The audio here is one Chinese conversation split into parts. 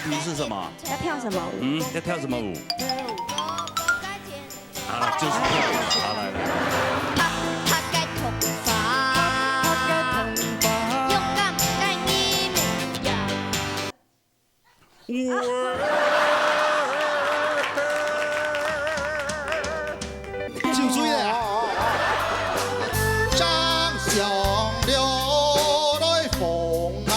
题是什么？要跳什么舞？要跳什么舞？啊，就是跳舞。好，来。就水啊！张相流来风啊！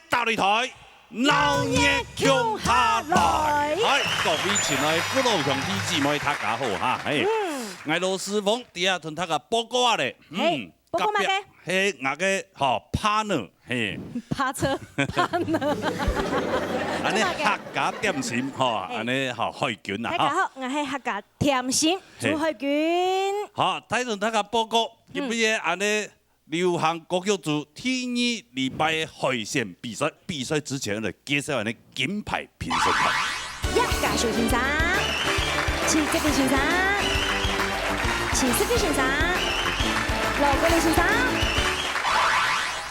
大擂台，老熱強下來。係各位親愛父老兄弟姊妹，大家好哈！我老師傅底下同大家報告下咧。報告乜嘅？係我嘅partner，係。趴車 partner。安尼客家點心，安尼海卷啊！大家好，我係客家點心朱海卷。好，睇同大家報告，今日安尼。流行歌曲組第二禮拜海選比賽之前嚟介紹下啲金牌評審團。一家小先生，齊澤嘅先生，齊思嘅先生，羅國嘅先生。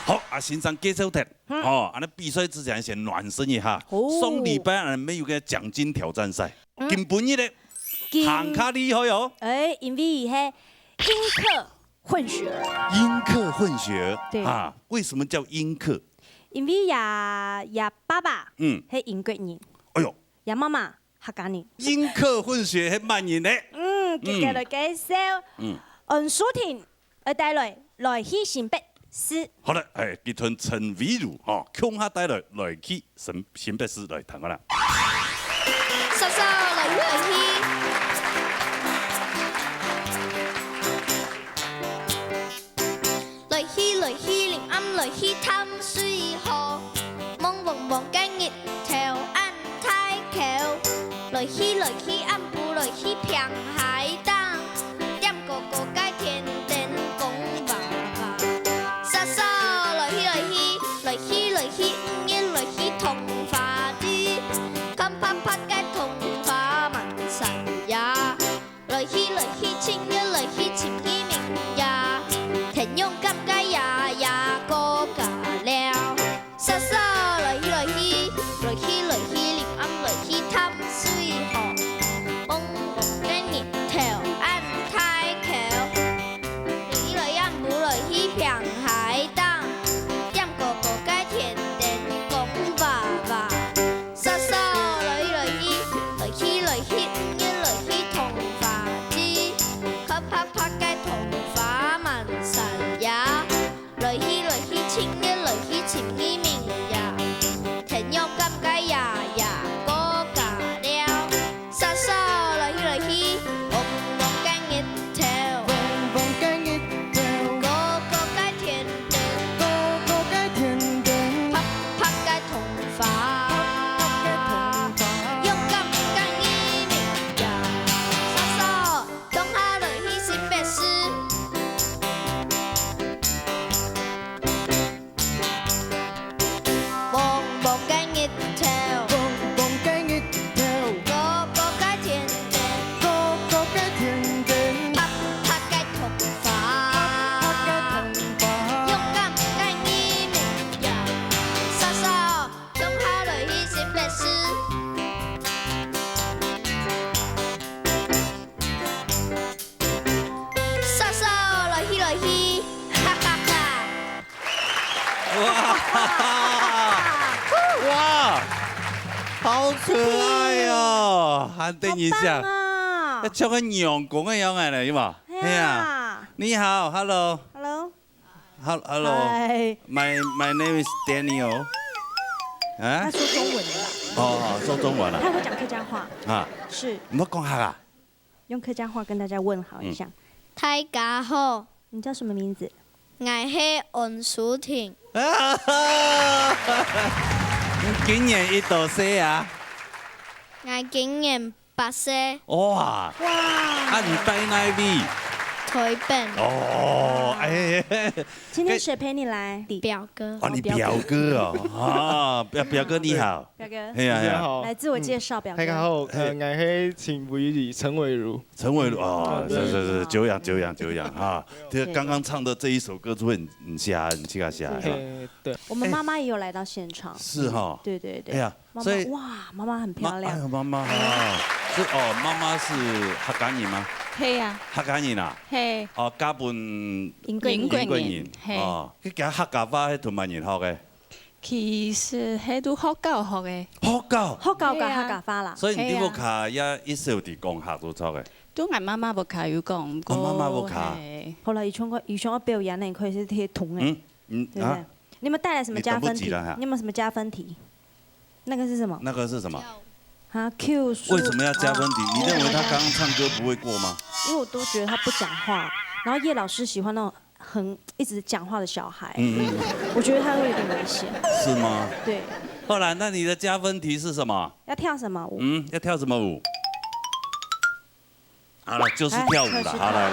好，先生介紹聽。安尼比賽之前先暖身一下。上禮拜我們有個獎金挑戰賽，今本日咧行卡厲害哦。因為係英客混血。英客混血。對啊，為什麼叫英客？因為呀爸爸係英國人。哎呦。呀媽媽客家人。英客混血係萬人咧。接下來介紹。安淑婷帶來去新北市。好啦，結團陳偉如強下帶來去新北市來談下啦。莎莎來去。來去臨暗來去探水河，望望望間日頭按太橋，來去暗不來去平海當，點個個街天天講爸爸，莎莎來去五日來去童話啲，看拍拍街童話萬神呀，來去青日來去青衣明呀，田用甘街呀呀個咖了，莎莎來去臨暗來去探水河，望望間日頭按太橋，來暗不來去平海當，點個個街天天講爸爸，莎莎來去五日來去童話啲，看拍拍街童話萬神呀，來去青日來去青衣明呀，田用甘街呀呀個咖了，莎莎來去望望間日頭，個個街天天，拍拍街童話，用甘間衣明呀，莎莎當下來去新北市。望望間日頭，個個街天天，拍拍街童話，用甘間衣明呀，莎莎當下來去新北市。莎莎來去，哈哈哈！哇，好可愛哦！喊等一下，要唱個陽光嘅樣嘅咧，有冇？係啊。你好 ，Hello。My name is Daniel。他說中文的吧？哦，說中文啦。他會講客家話。啊。是。唔好講客啊。用客家話跟大家問好一下。大家好，你叫什麼名字？我是黃淑婷，今年一度歲啊？我今年8歲，哇！哇，啊，你帶哪位？台北哦，哎，今天谁陪你来？表哥，哦，你表哥哦，啊，表哥你好，表哥，哎呀哎呀，大家好，来自我介绍，表哥。大家好，我是前輩兒陳偉如。陳偉如哦，是，久仰啊！這個剛剛唱的這一首歌就會很瞎，對，我們媽媽也有來到現場。是哈，對對對。哎呀，媽所以媽哇，媽媽很漂亮。哎呦，媽媽啊，是哦，媽媽是客家人嗎？係啊，客家人啊？係哦，家本英國人。英國人係哦，佢講客家話係同埋人學嘅，其實係都學教學嘅，學教。學教教客家話啦。所以你個卡也一小啲講客都錯嘅。都我媽媽冇卡要講，我媽媽冇卡後來以前我表演呢，可以是貼銅哎，嗯對不對？你們帶來什麼加分題？你等不及了哈你有沒有什麼加分題？那個是什麼？那個是什麼？啊 Q 數。為什麼要加分題？你認為他剛剛唱歌不會過嗎？因為我都覺得他不講話，然後葉老師喜歡那種很一直講話的小孩，我覺得他會有點危險。是嗎？對，後來，那你的加分題是什麼？要跳什麼舞？要跳什麼舞？好了，就是跳舞了。好，來。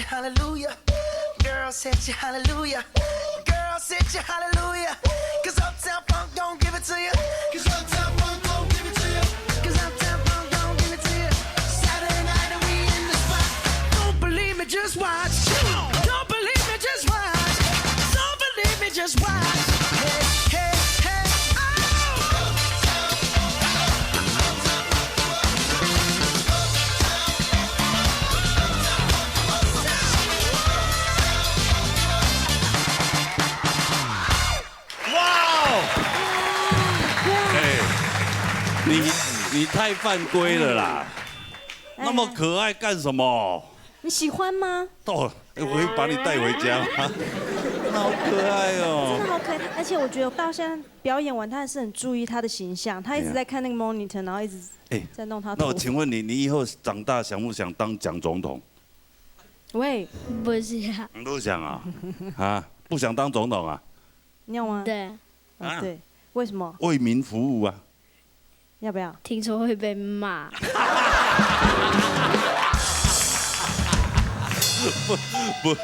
Hallelujah, girls hit you, hallelujah, girls hit you, hallelujah. 'Cause Uptown Funk don't give it to you. 'Cause Uptown Funk don't give it to you. 'Cause Uptown Funk don't give it to you. Saturday night and we in the spot. Don't believe me, just watch. Don't believe me, just watch. Don't believe me, just watch. Hey, hey, hey, oh! 你太犯規了啦！那麼可愛幹什麼？你喜歡嗎？哦，我會把你帶回家嗎？好可愛哦！真的好可愛，而且我覺得我到現在表演完，他還是很注意他的形象，他一直在看那個 monitor，然後一直在弄他頭髮。那我請問你，你以後長大想不想當蔣總統？喂，不是啊，不想啊，啊，不想當總統啊？你要嗎？對，啊，對，為什麼？為民服務啊！要不要？聽說會被罵。不，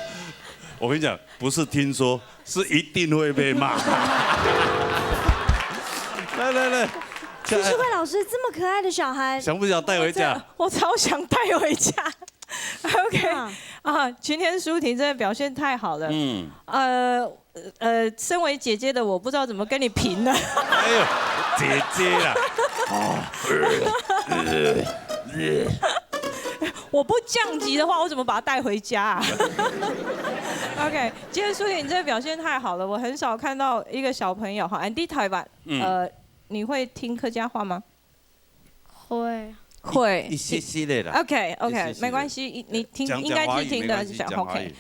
我跟你講，不是聽說，是一定會被罵。來，徐世慧老師這麼可愛的小孩，想不想帶回家？我超想帶回家。OK 啊，今天舒婷真的表現太好了。身為姐姐的我不知道怎麼跟你評呢。哎呦，姐姐啊！我不降級的話，我怎麼把他帶回家啊？OK， 今天舒婷你真的表現太好了，我很少看到一個小朋友哈，安迪台灣，你會聽客家話嗎？會。會一些些的啦。OK， 沒關係，你聽應該是聽得講 OK。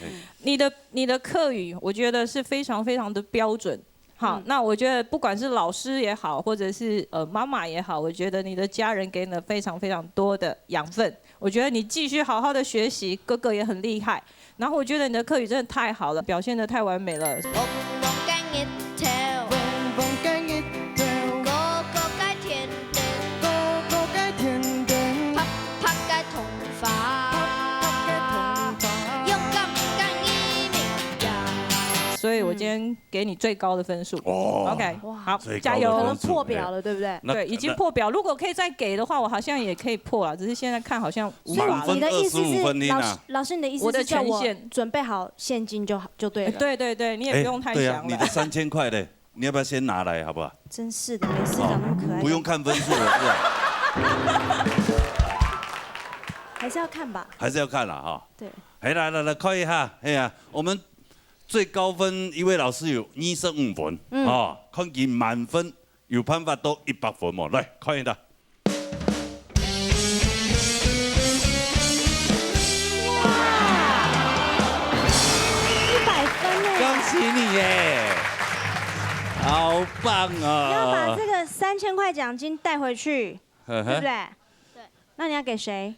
你的客語，我覺得是非常非常的標準。好，那我覺得不管是老師也好，或者是媽媽也好，我覺得你的家人給你了非常非常多的養分。我覺得你繼續好好的學習，哥哥也很厲害。然後我覺得你的客語真的太好了，表現得太完美了。所以我今天给你最高的分数。哦 OK， 好最高的，加油可能！破表了，对不对？对，已经破表。如果可以再给的话，我好像也可以破了，只是现在看好像无法了。你的意思25分是，听啊老师，你的意思我的是叫我权限准备好现金就对了。对对对，你也不用太对啊想，了。你的3000块嘞，你要不要先拿来，好不好？真是的，美师长那么可爱，不用看分数了，是吧？还是要看吧。还是要看了哈。对，哎，来，可以哈。哎呀，我们最高分一位老师有25分，哦，看见满分有办法到100分嘛？来，看一下。 100分呢！恭喜你耶，好棒要把啊！这个3000块奖金带回去，对不对？对。那你要给谁？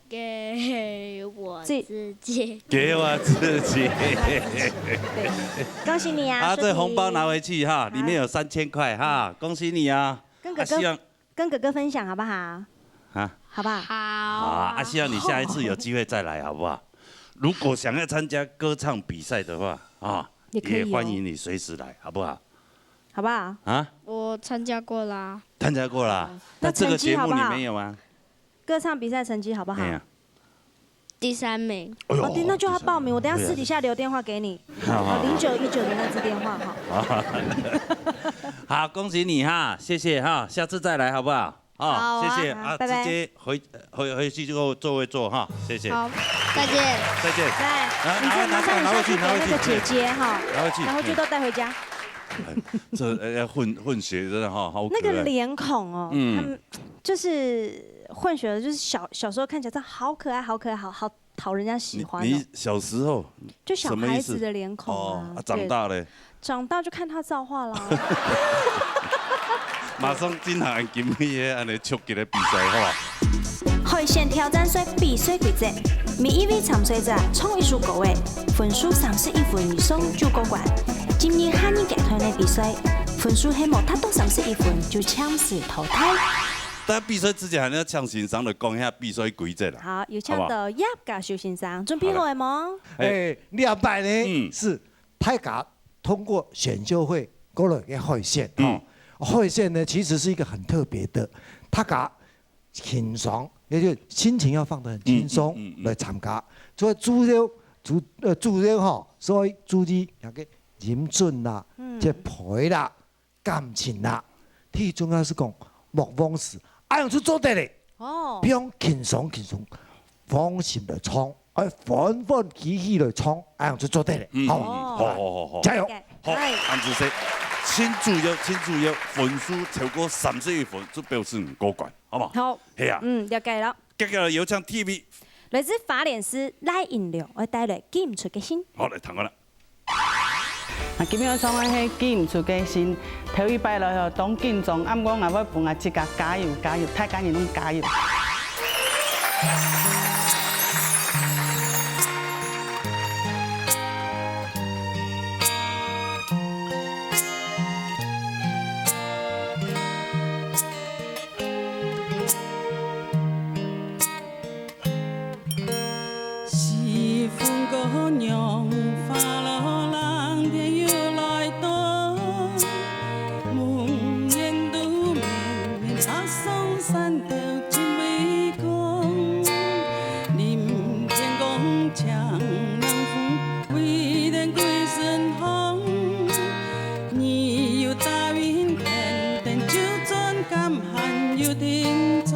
给我自己自己。给我自己。恭喜你啊！啊，舒婷这红包拿回去哈，里面有3000块哈，恭喜你啊！跟哥啊希望哥跟哥哥分享好不好？啊好不好？好啊，希望你下一次有机会再来，好不好？如果想要参加歌唱比赛的话啊，也可以哦也欢迎你随时来，好不好？好不好？啊，我参加过啦。参加过啦。那那这个成绩节目你好不好没有吗？歌唱比赛成绩好不好？没有。第3名。哎哦，对，那就要报名。我等下对啊私底下留电话给你，好0919的那支电话哈。好，恭喜你哈，谢谢哈，下次再来好不好？好啊谢谢啊，好拜拜直接回去就座位坐哈，谢谢，好，再见。再见。来，啊你这麻烦你下去给那个姐姐哈，拿回去，然后就都带回家。这混血真的哈，好可那个爱。脸孔哦，嗯他们就是混血的，就是小时候看起来真的好可爱，好可爱，好讨人家喜欢哦你。小时候就小什么意思孩子的脸孔啊，长对大了，长大就看他造化啦。马上进行今天安尼超级的比赛，好吧？海线挑战赛比赛规则：每一位参赛者冲一束高位，分数31分以上就过关。今年哈尼集团的比赛，分数还没达到31分就强势淘汰。但比赛之前还要唱欣赏的讲一下比赛规则啦。好，有请到叶家秀先生，准备好了吗？哎，200嗯呢是泰嘎通过选秀会过了一个海线嗯哦，海线呢其实是一个很特别的，他嘎轻松，也就是心情要放得很轻松来参加，所以主要吼，所以注意那个认准啦，即陪啦、感情啦，最重要是讲莫忘事，爱用去做得嘞。哦不用轻松，放心来冲，欢喜喜来冲，这样就做得了，好吗？好，加油！好，安子说，请注意，分数超过31分就表示唔过关，好嘛？好，系啊，了解了。接下来有请 TV，来自法脸斯赖引流，我带来记唔出嘅心。好来谈我啦。啊，基本上创迄记唔出嘅心，头一摆落去当紧张，暗我也要帮阿即个加油，太感人拢加油。西风姑娘，花落人天又来到，梦魇都绵插上山头真美光，林间光强冷风，为人归身红，你有大云天天就转甘寒又听钟。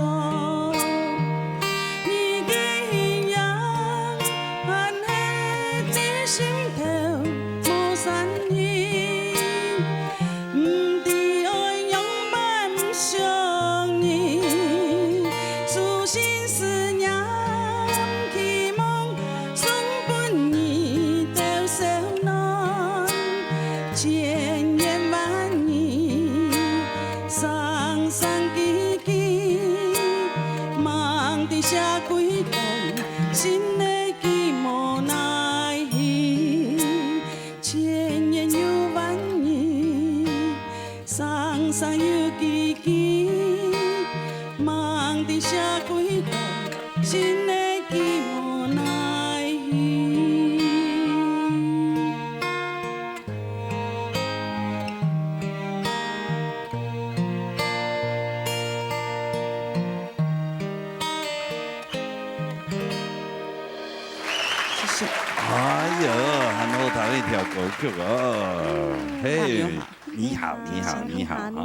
哎呦，很好听一条歌曲哦。嘿，你好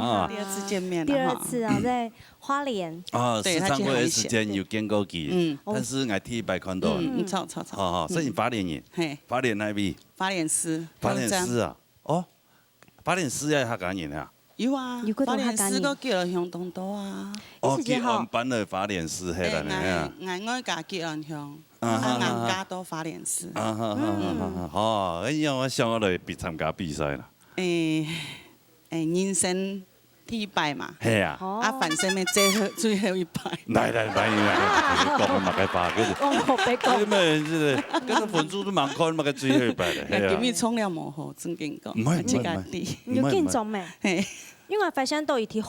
啊！第二次见面了第二次啊，在花莲。哦，时常过的时间有见过佢，但是我第一摆看到。操。哦，所以花莲人，嘿，花莲那边。花莲师。花莲师啊，哦，花莲师要客家人啊。有啊，花莲師個叫人鄉東島啊。哦，結案版的花蓮師係啦，你啊。我家結案鄉，我家都花蓮師。哦，哎呀，我想我嚟參加比賽啦。人生第一擺嘛。係啊。反正咪最後一擺。嚟，講佢麥嘅吧，嗰咩？嗰個分數都蠻高，麥嘅最後一擺咧。今日衝了無好，真經講。唔係。有競爭咩？因為發現到一啲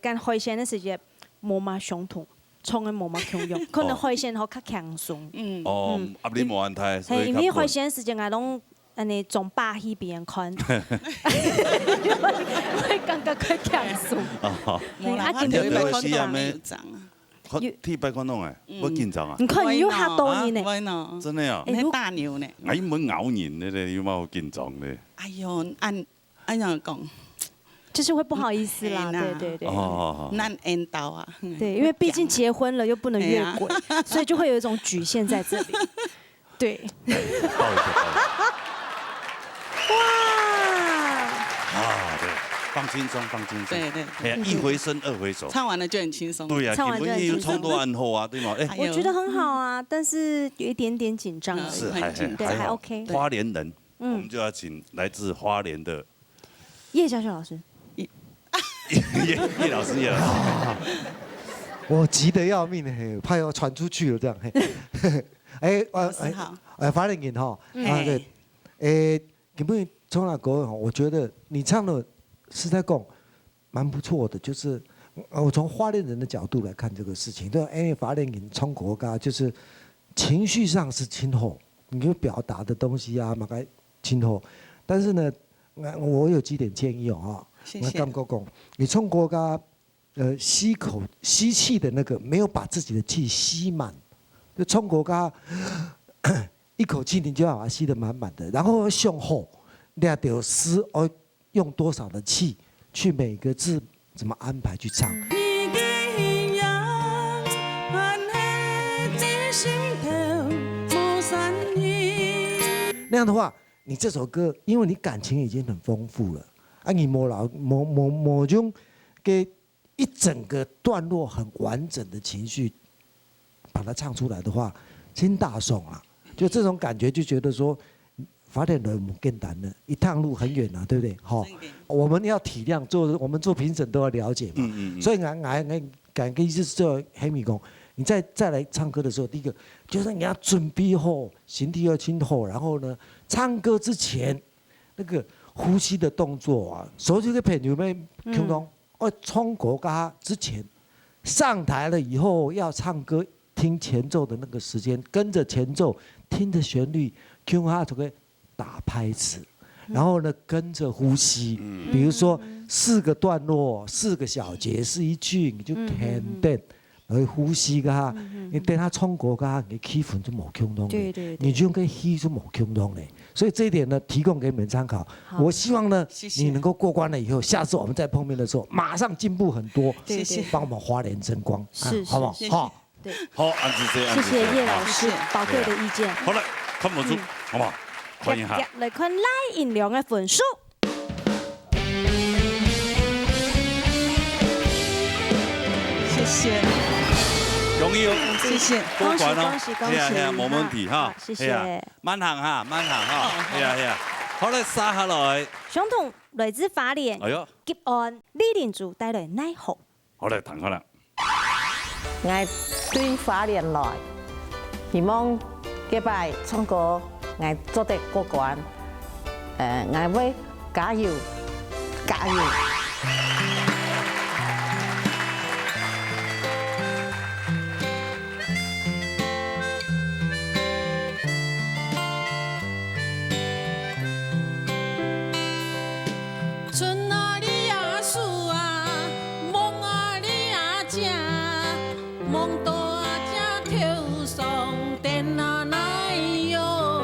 跟海鮮的時間冇乜相同，衝嘅冇乜共用，可能海鮮好較輕鬆。哦，壓力冇問題。係因為海鮮時間我攏安從巴戲俾人看，會感覺較輕鬆。冇啦，今日擺觀眾沒有漲啊。天擺觀眾誒，我緊張啊。唔可以有嚇到你呢？真係啊。你大牛呢？我唔會咬人你哋，有冇好緊張咧？哎呦，按樣講。就是會不好意思啦，對。難緣到啊。對，因為畢竟結婚了又不能越軌，所以就會有一種局限在這裡。對。哇！對，放輕鬆。對。一回生二回熟。唱完了就很輕鬆。對啊，基本有衝多暗後啊，對嗎？我覺得很好啊，但是有一點點緊張。是，還 OK。花蓮人，我們就要請來自花蓮的葉小雪老師。葉老師，我急得要命嘿，怕要傳出去了這樣嘿。花蓮人哈，對，根本從那歌我覺得你唱的實在講蠻不錯的，就是我從花蓮人的角度來看這個事情，對，因為花蓮人唱國歌就是情緒上是親厚，你就表達的東西啊，嘛該親厚，但是呢，我有幾點建議哦。我感覺講，你唱國歌，吸氣的那個沒有把自己的氣吸滿，就唱國歌，一口氣你就要把它吸得滿滿的，然後向後，兩條絲要用多少的氣去每個字怎麼安排去唱。那樣的話，你這首歌，因為你感情已經很豐富了。啊，你某種給一整個段落很完整的情緒，把它唱出來的話，真大爽啊！就這種感覺，就覺得說，花蓮人唔簡單的，一趟路很遠啊，對不對？好，我們要體諒，我們做評審都要了解嘛。所以我感覺就是做黑米工，你再來唱歌的時候，第一個就是你要準備好，形體要清楚，然後呢，唱歌之前那個。呼吸的動作啊，所有的朋友們聽懂？唱國歌之前上台了以後要唱歌，聽前奏的那個時間，跟着前奏，聽着旋律，聽下就會打拍子，然後呢跟着呼吸。比如說4個段落，4個小節是一句，你就聽得。來呼吸噶，你等他唱國歌，你氣氛就冇空洞嘅，你就跟氣就冇空洞嘅，所以這一點呢，提供給你們參考。我希望呢，你能夠過關了以後，下次我們再碰面的時候，馬上進步很多，幫我們花蓮爭光，好不好？好，好，安子姐，謝謝葉老師寶貴的意見。好了，看不出，好不好？看一下，來看賴銀良的分數。謝謝。恭喜哦！謝謝，過關哦！恭喜，冇問題哈。謝謝。慢行哈，慢行哈。係啊。好咧，殺下來。相同來自花蓮，結案李連珠帶來奈何。好咧，彈開啦。我對花蓮來，希望這擺唱歌我做得過關。我會加油，加油。梦大只跳上电啊奶哟。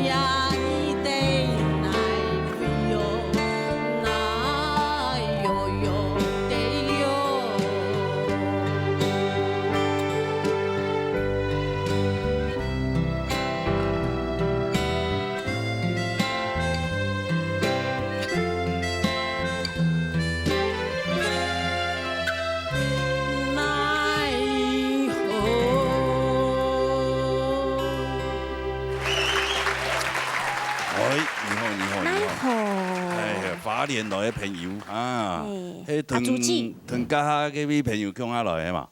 也一定来飞哟，那哟哟的哟。花莲来的朋友啊，迄屯家嗰位朋友向下来的嘛，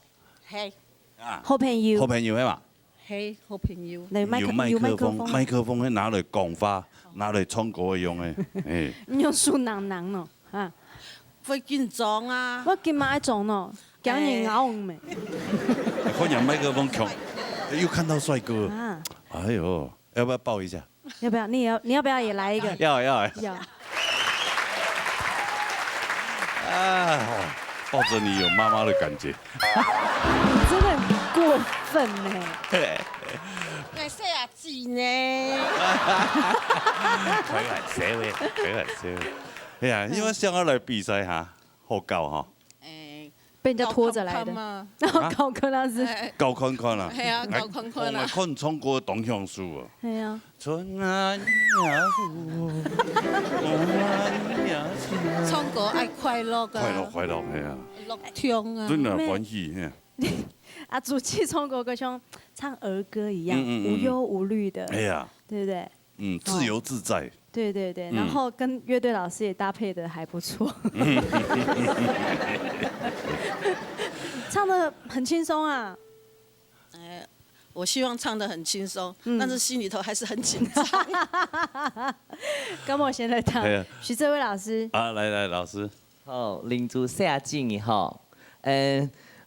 係啊，好朋友，好朋友的嘛，係好朋友。嚟用麦克风，麦克风拿来讲话，拿来唱歌用的，哎，唔用樹囊囊咯，啊，會緊張啊！我今晚愛做咯，講你咬咩？可能麦克风强，又看到帅哥，啊，哎呦，要不要抱一下？要不要？你要不要也來一個？要。要。啊，抱着你有妈妈的感觉。你真的很過分呢。我細阿姊呢？開玩笑嘅，開玩笑。哎呀，因為上下來比賽嚇，好高哈。被人家拖着來的。然後高坤老師。高坤坤啦。係啊，高坤坤啦。我看唱歌動向書啊。係啊。春啊呀樹，春呀樹。唱歌愛快樂噶。快樂係啊。樂聽啊。真係歡喜。啊，主氣唱歌歌像唱兒歌一樣，無憂無慮的。哎呀。對不對？嗯，自由自在。對，然後跟樂隊老師也搭配得還不錯。唱得很輕鬆啊。我希望唱得很輕鬆，但是心裡頭還是很緊張。咁我先來聽徐哲偉老師。啊，來，老師。好，林主寫真嘅吼，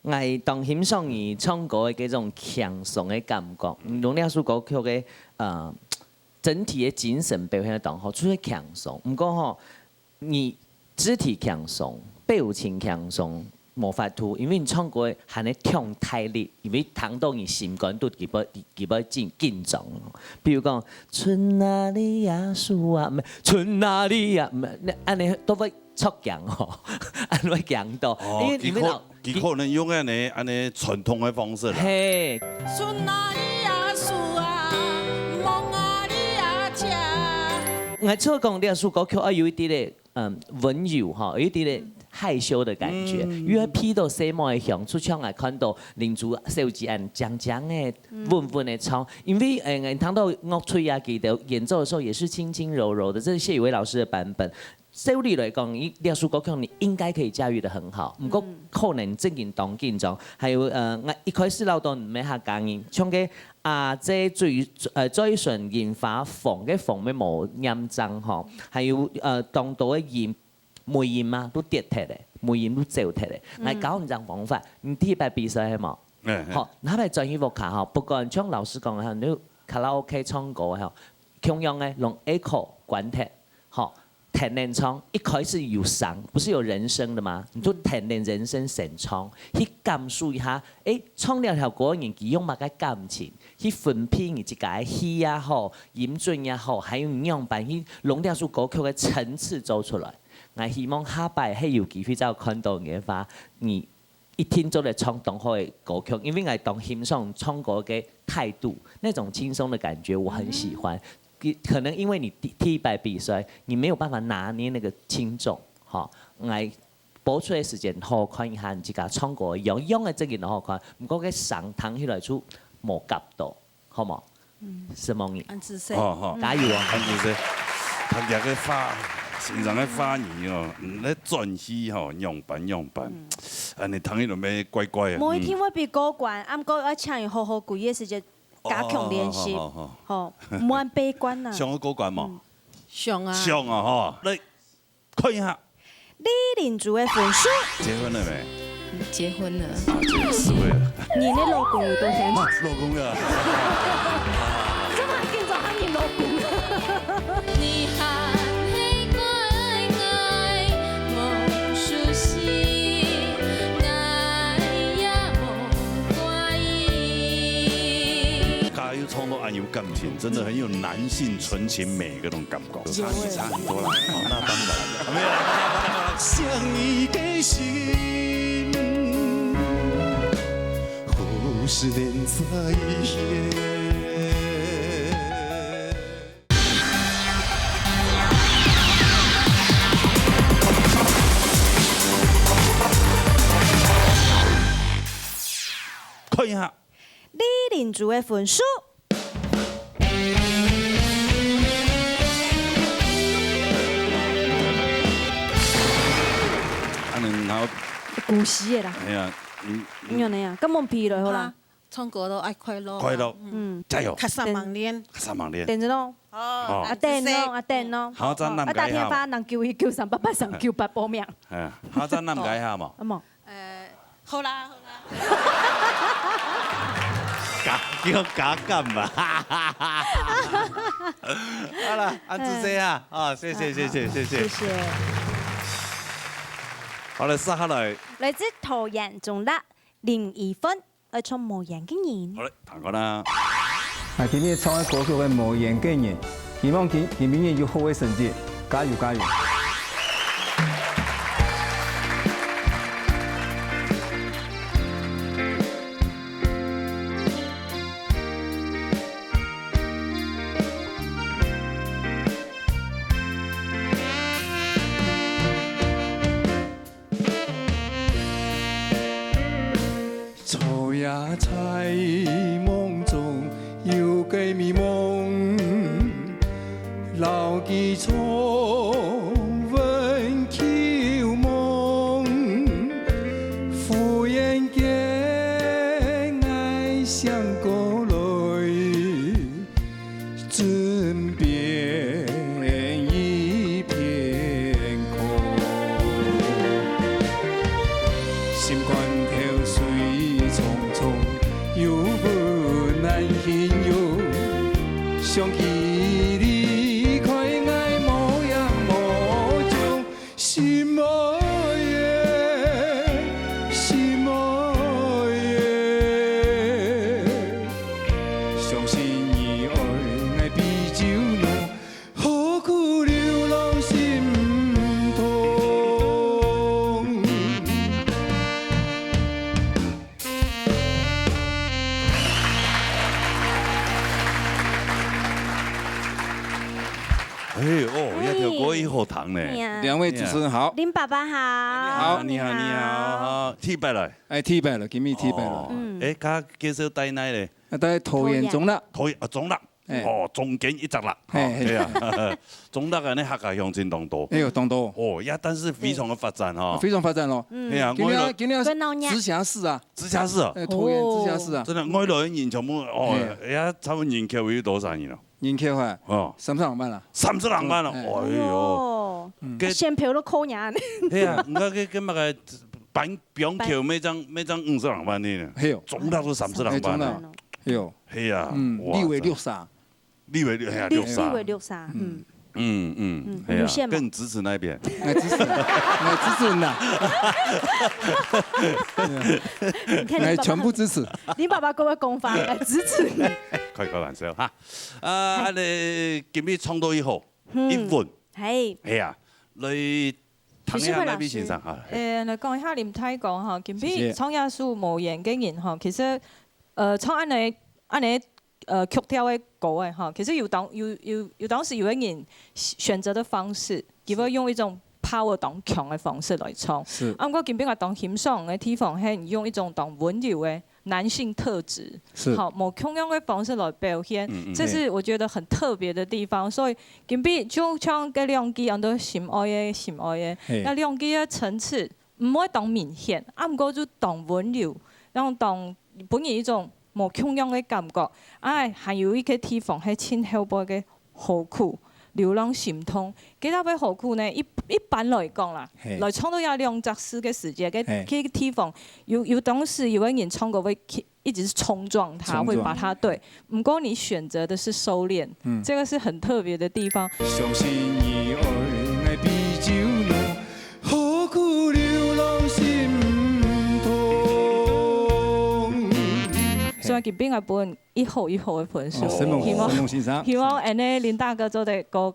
我當欣賞伊唱歌嘅嗰種輕鬆嘅感覺，用兩首歌曲嘅整體的精神表現當好，就是輕鬆。唔過吼，你肢體輕鬆、表情輕鬆，無法度，因為你唱歌含咧唱太力，因為彈到你心肝都基本緊張。比如講，春哪裡呀樹啊，唔係春哪裡呀，唔係，安尼都會出強吼，安尼會強到，因為佢可能用安尼傳統嘅方式啦。嘿。春哪裡呀樹啊，夢啊裡呀家。我做講兩首歌曲啊，有一啲咧溫柔哈，有一啲咧害羞的感覺，因為披到西門的響出腔來看到林主手指按講的、穩穩的唱，因為聽到樂吹啊，記得演奏的時候也是輕輕柔柔的，這是謝宇威老師的版本。照理來講，呢兩首歌曲你應該可以駕馭得很好，不過可能正緊當緊張，還有我一開始老到唔係客家人，唱嘅這最純研發縫嘅縫咩冇音爭嗬，還有當到嘅音梅音啊都跌脫嘅，梅音都走脫嘅，我搞唔正方法，你第一擺比賽係冇，好，那擺專業樂卡嗬，不過像老師講嘅，你卡拉 OK 唱歌嗬，同樣嘅用 echo 關脫，好。天然唱一開始有嗓，不是有人聲的嗎？你就天然人聲先唱，去感受一下，唱了條歌人佢用乜嘅感情，去分辨你自己嘅戲也好，音準也好，還有你樣辦去弄兩首歌曲嘅層次走出來。我希望下擺係有機會再看到嘅話，你一聽就嚟唱當好嘅歌曲，因為我當欣賞唱歌嘅態度，那種輕鬆的感覺我很喜歡。可能因為你第一擺比賽，你沒有辦法拿捏那個輕重，好，我播出來時間好看一下，你自己唱歌樣嘅真嘅好看，唔過嘅聲彈起來就冇夾到，好冇？是冇嘢。安子生，加油啊！安子生，佢哋嘅花，現場嘅花兒哦，咧轉戲吼，樣板，安尼彈起來咩怪怪啊？每天我比高關，啱過我唱完好好攰嘅時間。加強練習，好，唔好悲觀啊！上咗高關冇？上啊！上啊！嗬，你看一下。李林主嘅分數。結婚了沒？結婚了。結婚了。你的老公有多少？老公啊！真係見咗你老公。你還係乖愛，我熟悉，愛呀我怪異。加油唱到安有感情，真的很有男性纯情美那种感觉，差很多啦。那当然，没有啦，相依的心，何时能再现？看一下李玲珠的分数。古时的啦。哎呀，你有哪样？咁冇皮了好啦。唱歌都爱快乐。快乐，加油！卡萨盲练，卡萨盲练。等着咯。哦，啊等咯，啊等咯。好，咱南大解下。天花能叫佢叫388上叫8報名。係，好，咱南解下嘛。啊冇。好啦好啦。叫假干嘛？好了，安子姐啊，啊，谢谢。谢谢。好了，接下來，來自桃園中立林怡芬，愛唱無言嘅人。好嘞，彈講啦。今日唱嘅歌曲嘅無言嘅人，希望今年有好嘅成績，加油加油！在夢中有個美夢，牢記初吻求夢，敷衍嘅愛像過來，枕邊一片空，心關頭水匆匆。有不難形容，想起離開愛模樣無種，心愛的，心愛的，相信伊愛比酒濃，何苦流浪心痛。哎哦，一條國語好糖呢。兩位主持人好。林爸爸好。你好，好，T敗了。哎，T敗了，今日 T敗了。哎，家介紹帶奶咧。在桃園中立。中立。哦，中間一隻啦。係啊，中立嘅呢客家鄉真當多。哎呦，當多。哦，呀，但是非常嘅發展哈。非常發展咯。係啊，今年直轄市啊。直轄市啊。桃園直轄市啊。真係外來嘅人全部哦，呀，差唔多人口有多少人啊？人口啊，哦32萬啦，32萬啦，哎呦，先票都扣人。係啊，唔該佢乜嘅板橋每張52萬呢？係哦，總額都32萬啦，係哦，係啊，立委60，立委係啊60，係啊，更支持那邊，支持你啦，全部支持。你爸爸嗰個講法嚟支持你。開玩笑嚇，你今日唱到以後一吻，係啊，你談一下那邊先生嚇。嚟講一下林太講嚇，今日唱藝術無言嘅人嚇，其實唱安尼曲調嘅歌嘅嚇，其實有當時有一人選擇的方式，佢會用一種power 當強嘅方式來唱。不過今日我當欣賞嘅地方係用一種當溫柔嘅男性特質，好，冇同樣嘅方式來表現，這是我覺得很特別的地方。所以今日就唱嘅兩句人都心愛嘅，那兩句嘅層次唔可以當明顯，不過就當溫柔，然後當本然一種冇同樣嘅感覺。還有一個地方係青後輩嘅何苦流浪心痛，幾多位何苦呢？一般來講啦，來唱到有2隻詩嘅時節，嘅地方有當時有個人唱過會一直是衝撞他，會把他對。不過你選擇的是收斂，這個是很特別的地方。相信你愛比酒濃，何苦流浪心痛。所以今邊個本一号的分数，神梦欣赏，希望安尼林大哥做得更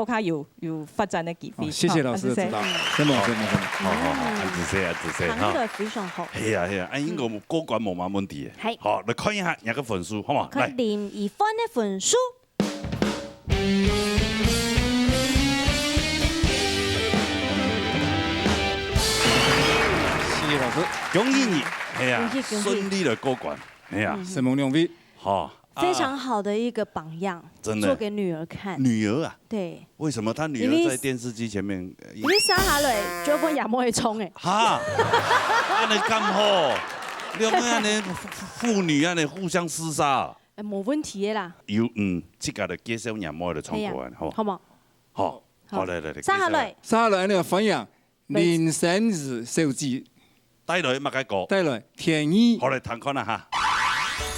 加有发展的机会。谢谢老师的指导，神梦。好，安子生唱得非常好。係啊，安應該過關冇乜問題嘅。好，嚟看一下人個分數，好嘛？看林一峰的分數。謝謝老師，恭喜你，係啊，順利的過關，係啊，神夢兩位，好。非常好的一個榜樣，真的做給女兒看。女兒啊？對。為什麼他女兒在電視機前面？因為生下來就幫亞摩去衝誒。哈，安尼咁好，兩個安尼父女安尼互相廝殺。冇問題嘅啦。有即個就介紹亞摩的創過好，好冇？好，好嚟，生下來呢個分享林生日手機，帶來乜嘅歌？帶來天意。好嚟睇看啦哈。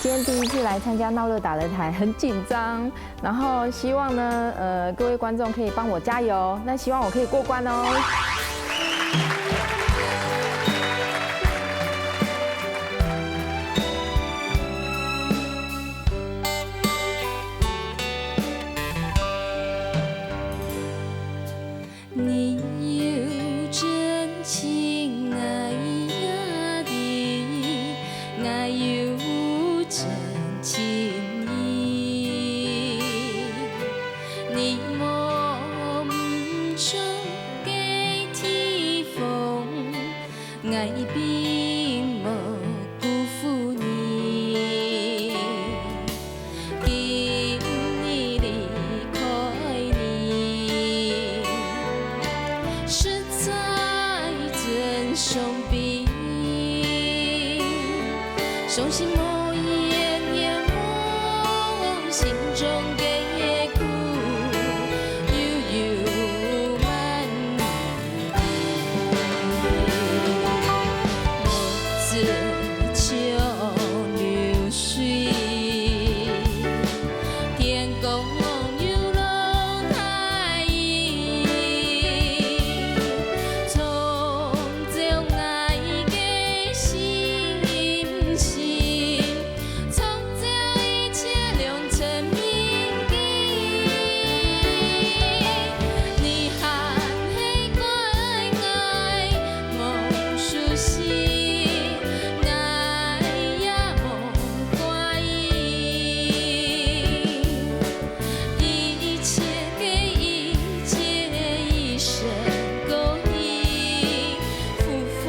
今天第一次來參加鬧熱打擂台，很緊張，然後希望呢，各位觀眾可以幫我加油，那希望我可以過關哦。你有真情愛呀的，愛有真情意，你莫唔想給天風，愛並無辜負你，今日離開你，實在真傷悲，傷心無言也無心中嘅苦，悠悠漫我自求流水，天公有路太易，從這愛嘅心情，從這一切良辰美景，你含淚乖愛夢熟悉，愛也夢怪異，一切給一切一生勾引，復佛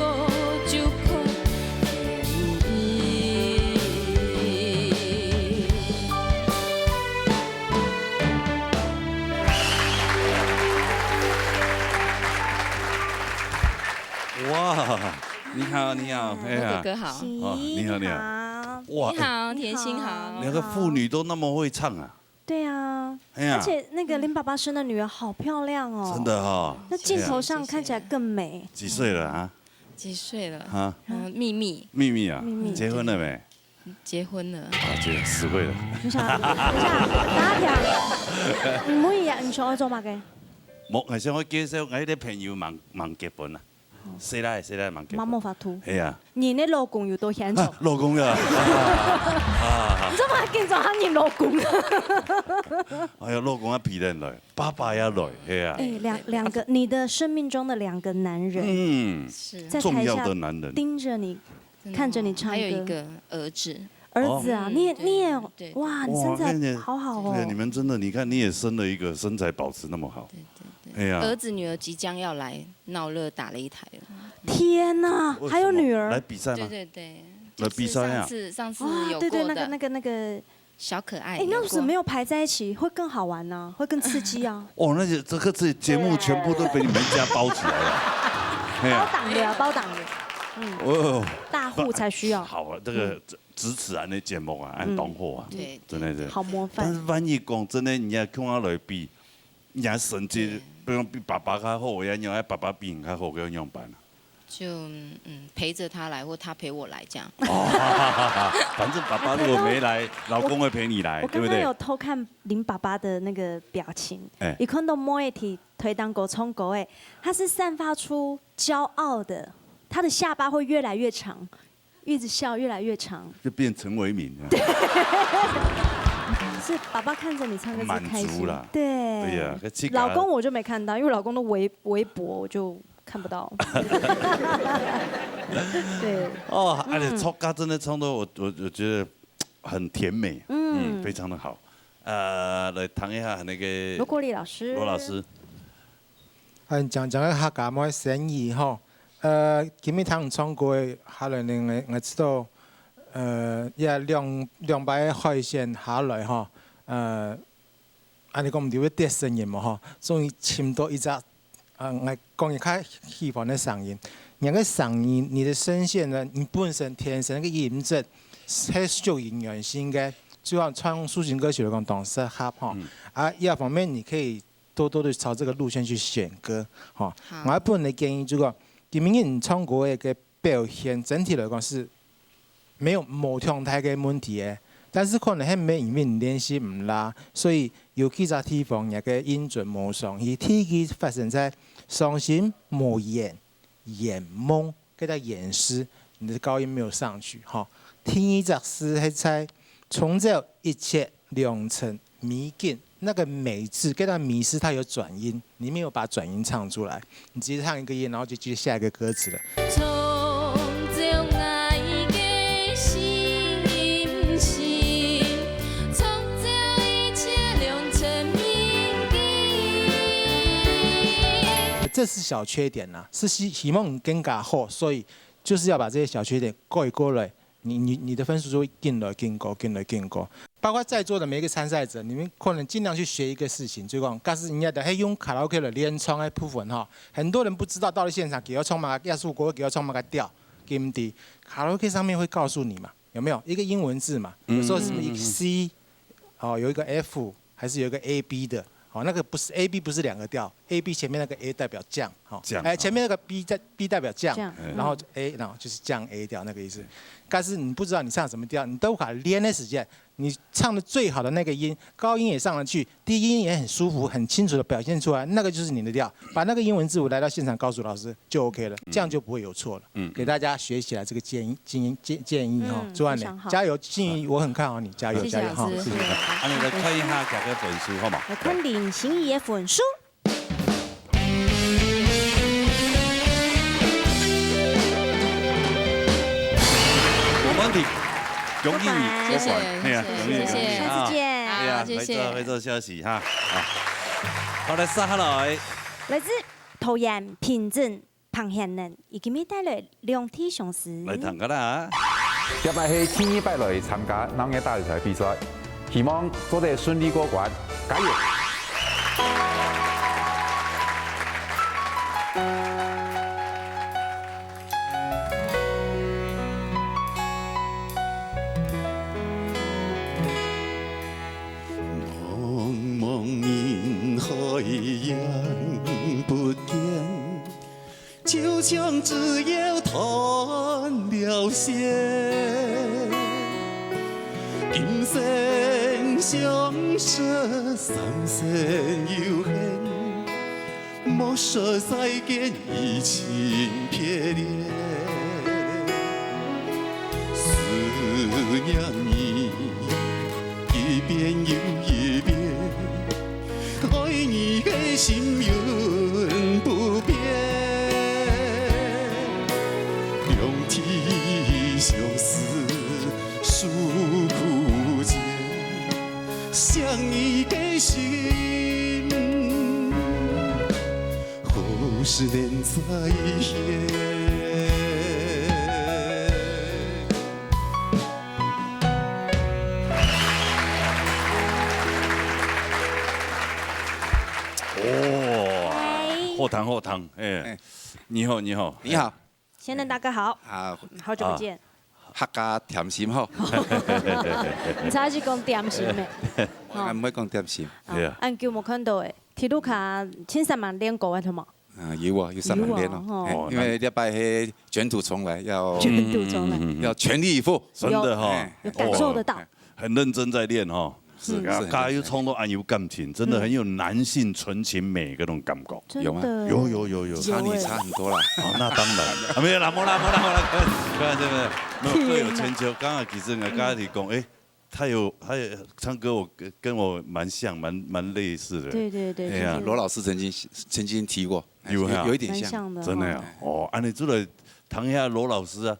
就空天意。哇，你好，你好，哎呀，哥哥好，哦，你好，你好，哇，你好，甜心好，两个妇女都那么会唱啊，對啊，哎呀而且那個林爸爸生的女兒好漂亮哦。真的哈。那鏡頭上看起來更美。幾歲了啊？幾歲了？啊，秘密。秘密啊，秘密結婚了沒？結婚了。啊，結10歲了。等下，打條，唔可以啊，唔想我做乜嘅？冇，係想我介紹我啲朋友忙結婚啊，誰來忙結婚？媽冇法度。係啊。你的老公有多顯重？老公啊！你做乜見咗下你老公？哎呀，老公啊，皮人來，爸爸也來，係啊。哎，兩個，你的生命中的兩個男人，在重要台下的男人，盯着你，看着你唱歌。還有一個兒子。兒子啊，你也有對哇，你身材好好哦。對，你們真的，你看你也生了一個，身材保持那麼好。哎呀，兒子女兒即將要來鬧熱打擂台了。天哪，還有女兒來比賽嗎？對對。來比賽啊！上次有過的。對，那個小可愛。哎，那為什麼沒有排在一起？會更好玩呢，會更刺激啊！哦，那這個節目全部都被你們家包起來了。包檔的，包檔的。哦。大戶才需要。好啊，這個支持安的節目啊，安當貨啊，真的是。好模範。但是萬一講真的，人家看我來比，人家成績比如比爸爸較好，我要讓爸爸比人較好，該怎麼辦啊？就陪着他來，或他陪我來這樣。反正爸爸如果沒來，老公會陪你來，對不對？我剛剛有偷看林爸爸的那個表情，一看到莫一提推當狗衝狗他是散發出驕傲的，他的下巴會越來越長。一直笑越来越长，就变陈为民了。是爸爸看着你唱歌是开心啦。对。对呀，老公我就没看到，因为老公的微博我就看不到。对。哦，而且唱歌真的唱到我觉得很甜美，非常的好。来谈一下那个罗国立老师。罗老师。讲个客家冇生意吼，今日堂唱歌的下来呢，我知道，也两摆海鲜下来吼，安尼讲唔对，跌声音嘛吼，所以请到一只，我讲一较喜欢的声音，那个声音，你的声线呢，你本身天生那个音质，是属于原性的，就像唱抒情歌曲来讲，当适合吼，一方面你可以。多多的朝这个路线去选歌，哈。我本人的建议，这个今年唱歌的一个表现，整体来讲是没有某状态的问题的，但是可能喺每因为练习唔啦，所以有几只地方也个音准冇上，而体积发生在伤心、冇眼、眼懵，跟他眼湿，你的高音没有上去，哈。听一只诗係在从这一切两层迷境。那个美字跟它迷失，它有转音，你没有把转音唱出来，你直接唱一个音，然后就接下一个歌词了。这是小缺点呐，是希望更加好，所以就是要把这些小缺点过一过来，你的分数就会更来更高，更来更高。包括在座的每一个参赛者，你们可能尽量去学一个事情，就讲，但是人家的还用卡拉 OK 的连唱的部分哈，很多人不知道，到了现场给我唱嘛，亚述国给我唱嘛个调，金低，卡拉 OK 上面会告诉你嘛，有没有一个英文字嘛？有时候什么一个 C， 哦，有一个 F， 还是有一个 AB 的，哦，那个不是 AB 不是两个调 ，AB 前面那个 A 代表降，哈，前面那个 B 代表降，然后 A 然后就是降 A 调那个意思。但是你不知道你唱什么调，你都卡连的时间。你唱的最好的那个音，高音也上得去，低音也很舒服，很清楚的表现出来，那个就是你的调。把那个英文字母来到现场告诉老师就 OK 了，这样就不会有错了。给大家学起来这个建议哈，朱安磊，加油！心怡，我很看好你，加油加油哈！谢谢。我们来看一下大家分数好吗？来看林心怡的分数。没问题。恭喜你过关，谢谢，下次见。好，谢谢。会做消息哈。好，来杀下来。来自桃园平镇彭贤人，已经咪带来两体相思。来谈个啦。接下是天一拜来参加农业大擂台比赛，希望做得顺利过关，加油！就像只有断了线，今生相识，三生有恨，莫说再见，移情别恋。思念你一遍又一遍，爱你的心永不变。相思诉苦间，想你的心，何时能再现？哦，后堂，哎，你好，你好，你好，先生大哥好，好久不见。客家甜心好，你才是讲甜心的，我唔会讲甜心。按叫冇看到诶，铁路卡13万练过的嘛？有啊，有3万练哦，因为礼拜係卷土重来，要全力以赴，真的哈，有感受得到，很认真在练哈。是，加油唱到安有感情，真的很有男性纯情美嗰種感覺。有嗎？有。差你差很多啦。哦，那當然。沒有啦，冇啦。開玩笑。各有千秋。刚刚其实我刚才提供，哎，他有唱歌，我跟我蛮像，蛮类似的。对。哎呀，罗老师曾经提过，有一点像，真的呀。哦，安你做了谈一下罗老师啊。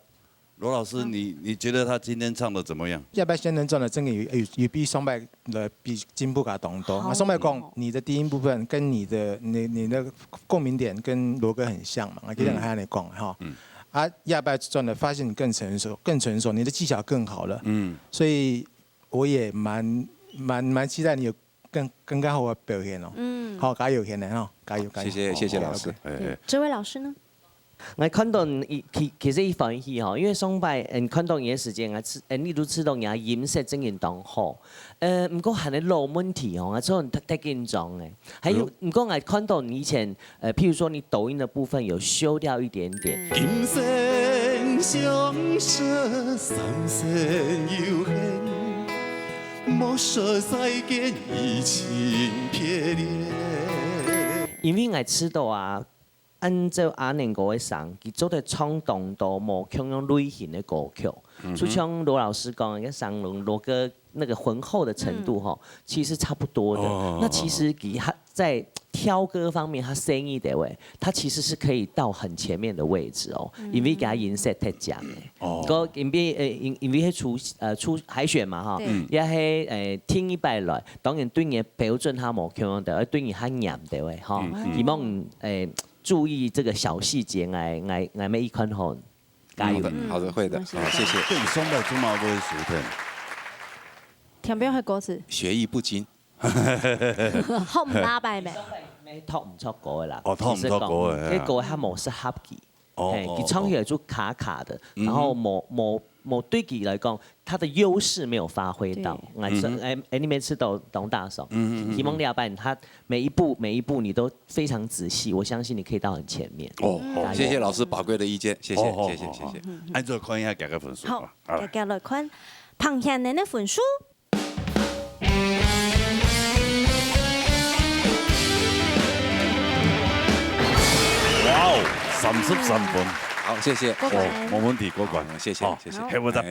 罗老师，你觉得他今天唱的怎么样？要不要先人转的真的有比上摆的比进步噶多。那上摆讲你的低音部分跟你的共鸣点跟罗哥很像嘛，我给两个还你讲哈。啊，要不要转的发现你更成熟，你的技巧更好了。所以我也蛮期待你有更好的表现哦。好，加油，现在哈，加油。谢谢老师。这位老师呢？我看到其實一方面吼，因為上擺看到嘢時間，你都知道人飲食真然當好。唔過係你老問題哦，我做人太緊張誒。還有唔過我看到你以前譬如說你抖音的部分有修掉一點點。金線相識，三線有限，莫說再見移情別戀。因為我知道啊。按照阿年嗰位上，佢做得衝動到冇咁樣類型的歌曲，就像羅老師講，跟上羅哥那個渾厚的程度哈，其實差不多的。那其實佢在挑歌方面，他聲音地位，他其實是可以到很前面的位置哦，因為佢音色太強誒。個因為係出海選嘛哈，也係聽一擺來，當然對你標準他冇咁樣的，而對你較嚴的位哈，希望注意这个小细节，我每一款好，加油！好的，会的，好，谢谢。对，松柏猪毛不会熟的。填表係歌詞。學藝不精。學唔拉擺咩？咩托唔出歌嘅啦？哦，托唔出歌嘅。啲歌係冇適合佢，佢唱起來就卡卡的，然後冇對佢來講，他的優勢沒有發揮到。你每次都懂大手，希望你阿伯他每一步你都非常仔細，我相信你可以到很前面。謝謝老師寶貴的意見，謝謝。按照看一下大家分數。好，大家來看彭顯仁的分數。哇哦，33分。好，謝謝。冇問題，過關。謝謝。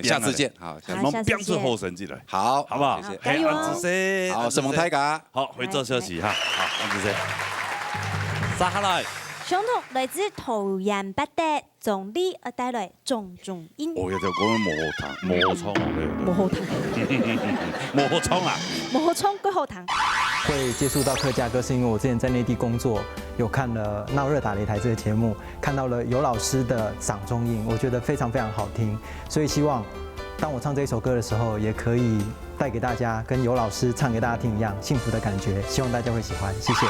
下次見。好，標出後成績來。好，好不好？加油！安子生，好，什麼大家？好，回座休息哈。好，安子生。殺下來。相同來自桃園北的總理而帶來種種音。哦，有條講磨倉啊！磨倉歸後堂。會接觸到客家歌，是因為我之前在內地工作，有看了《鬧熱打擂台》這個節目，看到了尤老師的掌中音，我覺得非常非常好聽，所以希望當我唱這首歌的時候，也可以帶給大家跟尤老師唱給大家聽一樣幸福的感覺，希望大家會喜歡，謝謝。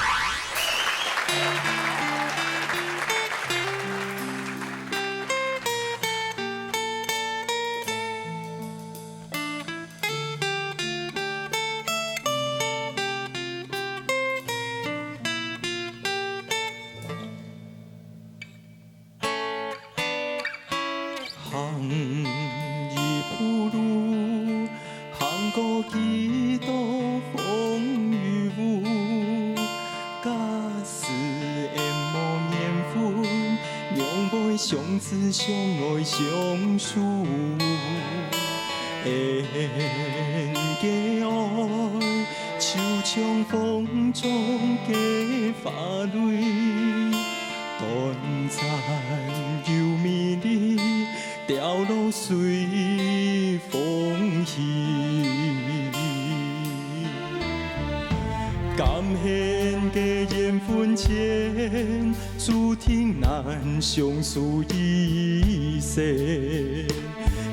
相思一世，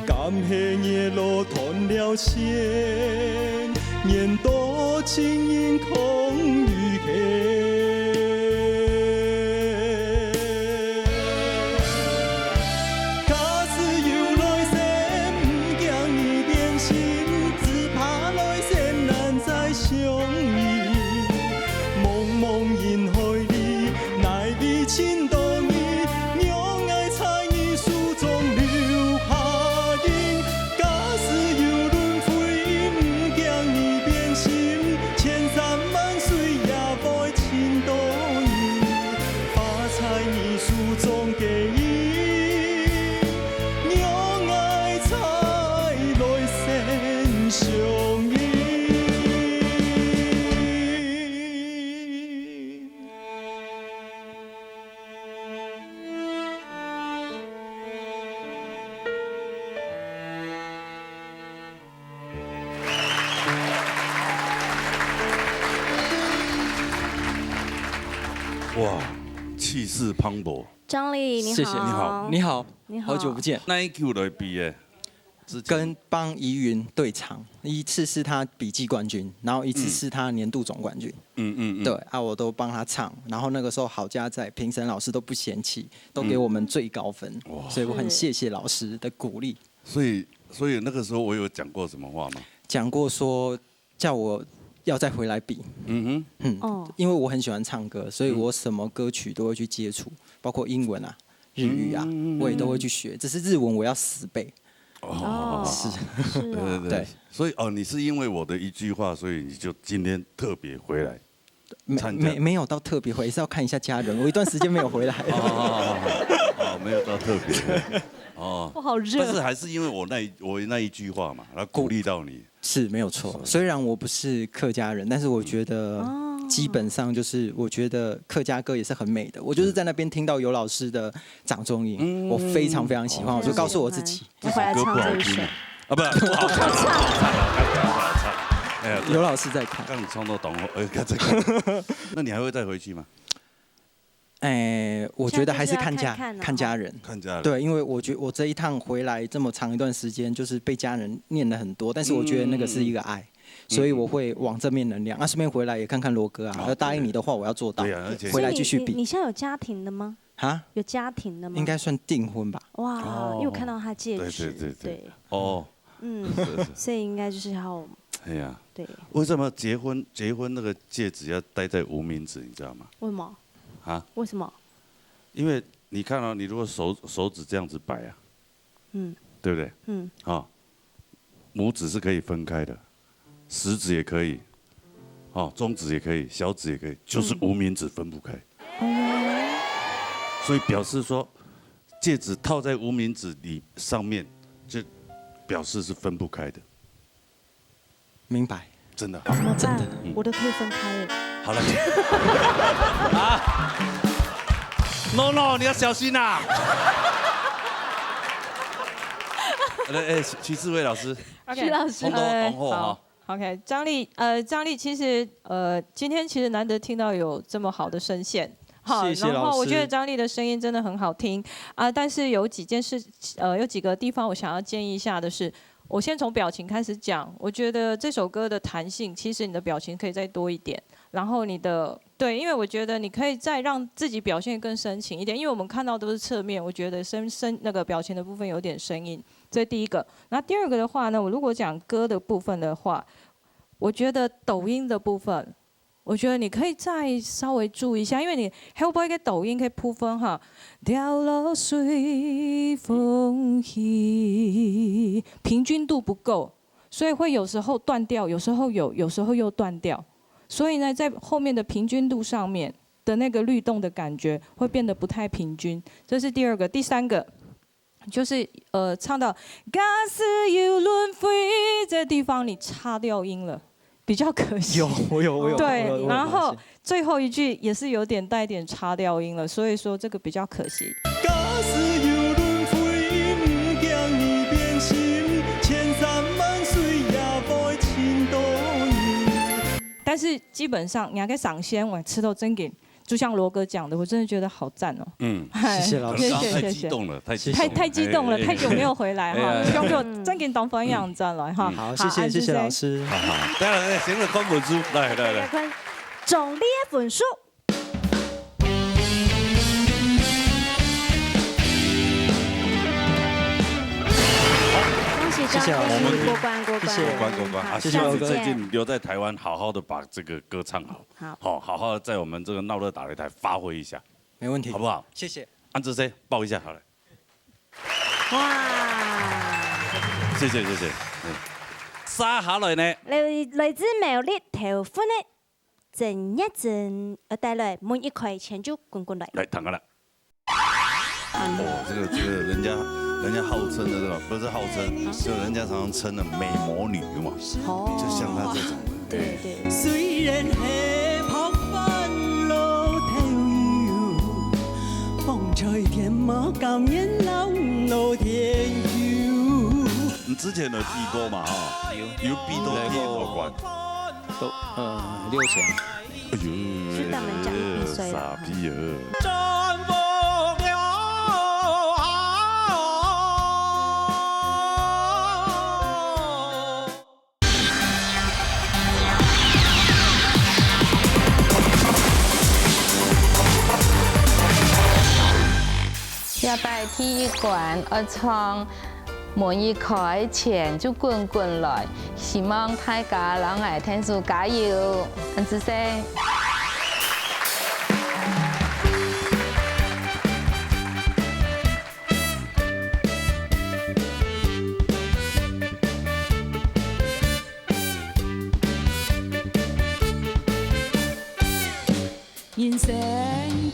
感謝夜路斷了線，年多情因空餘氣。假使有來生，唔驚你變心，只怕來生難再相遇。茫茫人海裡，奈你情到。千山萬水。哇，气势磅礴。张力，你好。谢谢，你好，你好，你好，好久不见。那一 Q 来比耶？跟帮怡云对唱，一次是他笔记冠军，然后一次是他年度总冠军。对啊，我都帮他唱，然后那个时候好家在评审老师都不嫌弃，都给我们最高分，所以我很谢谢老师的鼓励。所以那个时候我有讲过什么话吗？讲过说叫我要再回来比。因为我很喜欢唱歌，所以我什么歌曲都会去接触，包括英文啊、日语啊，我也都会去学。只是日文我要死背。对，所以你是因为我的一句话，所以你就今天特别回来没有到特别回，是要看一下家人。我一段时间没有回来。没有到特别。我好热。但是还是因为我那一句话嘛，然后鼓励到你。是没有错。虽然我不是客家人，但是我觉得基本上就是我觉得客家歌也是很美的。我就是在那边听到尤老师的《掌中音》，我非常非常喜欢，我就告诉我自己，要回来唱这一首。不好唱。尤老师在看。刚唱到懂了，这个。那你还会再回去吗？我觉得还是看家人。看家人。对，因为我这一趟回来这么长一段时间，就是被家人念了很多，但是我觉得那个是一个爱，所以我会往正面能量。顺便回来也看看罗哥啊，要答应你的话，我要做到。回来继续比。你现在有家庭的吗？啊？有家庭的吗？应该算订婚吧。哇，因为我看到他戒指。对。所以应该就是要。哎呀。对。为什么结婚那个戒指要戴在无名指，你知道吗？为什么？为什么？因为你看你如果手指这样子摆啊，对不对？拇指是可以分开的，食指也可以，中指也可以，小指也可以，就是无名指分不开。所以表示说，戒指套在无名指上面，就表示是分不开的。明白。真的。怎么办？我都可以分开了。好了。No， 你要小心呐！徐志伟老师，徐老师，懂货。OK， 张力，其实今天其实难得听到有这么好的声线。谢谢老师。然后我觉得张力的声音真的很好听啊，但是有几件事，有几个地方我想要建议一下的是，我先从表情开始讲。我觉得这首歌的弹性，其实你的表情可以再多一点，然后对，因为我觉得你可以再让自己表现更深情一点，因为我们看到都是侧面，我觉得那个表情的部分有点生硬，这是第一个。那第二个的话呢，我如果讲歌的部分的话，我觉得抖音的部分，我觉得你可以再稍微注意一下，因为你 Hellboy 跟抖音可以铺分哈，掉落随风起，平均度不够，所以会有时候断掉，有时候有时候又断掉。所以呢，在后面的平均度上面的那个律动的感觉会变得不太平均，这是第二个。第三个就是唱到假使有轮回这地方你插掉音了，比较可惜。我有。对，然后最后一句也是有点带点插掉音了，所以说这个比较可惜。假使有轮回，不惊你变心，千山万水也不会侵夺。但是基本上，你还可以赏鲜，我吃到真给，就像罗哥讲的，我真的觉得好赞哦。谢谢老师，太激动了，太激动了，太久没有回来哈，希望给我真给当分享再来哈。好，谢谢老师。好，当然，先来看本书，来，总列分数。谢谢老师，过关。谢谢老师，最近留在台湾，好好的把这个歌唱好，好好的在我们这个闹热打擂台发挥一下，没问题，好不好？谢谢。按这些抱一下好了。哇！谢谢。沙下來呢？來自苗栗桃歡的鄭一靜，帶來每一塊錢就滾滾來。來，躺下來。這個人家號稱的這個不是號稱，就人家常常稱的美魔女嘛，就像她這種。對。雖然氣泡翻路跳搖，風吹天馬高原浪路天搖。你之前有比過嘛？哈，有比到多少關？都6000。是當人講比賽傻逼儿。征服了。要拜体育馆而从门一開前就滾滾來，希望大家讓我天數加油，很自信。人生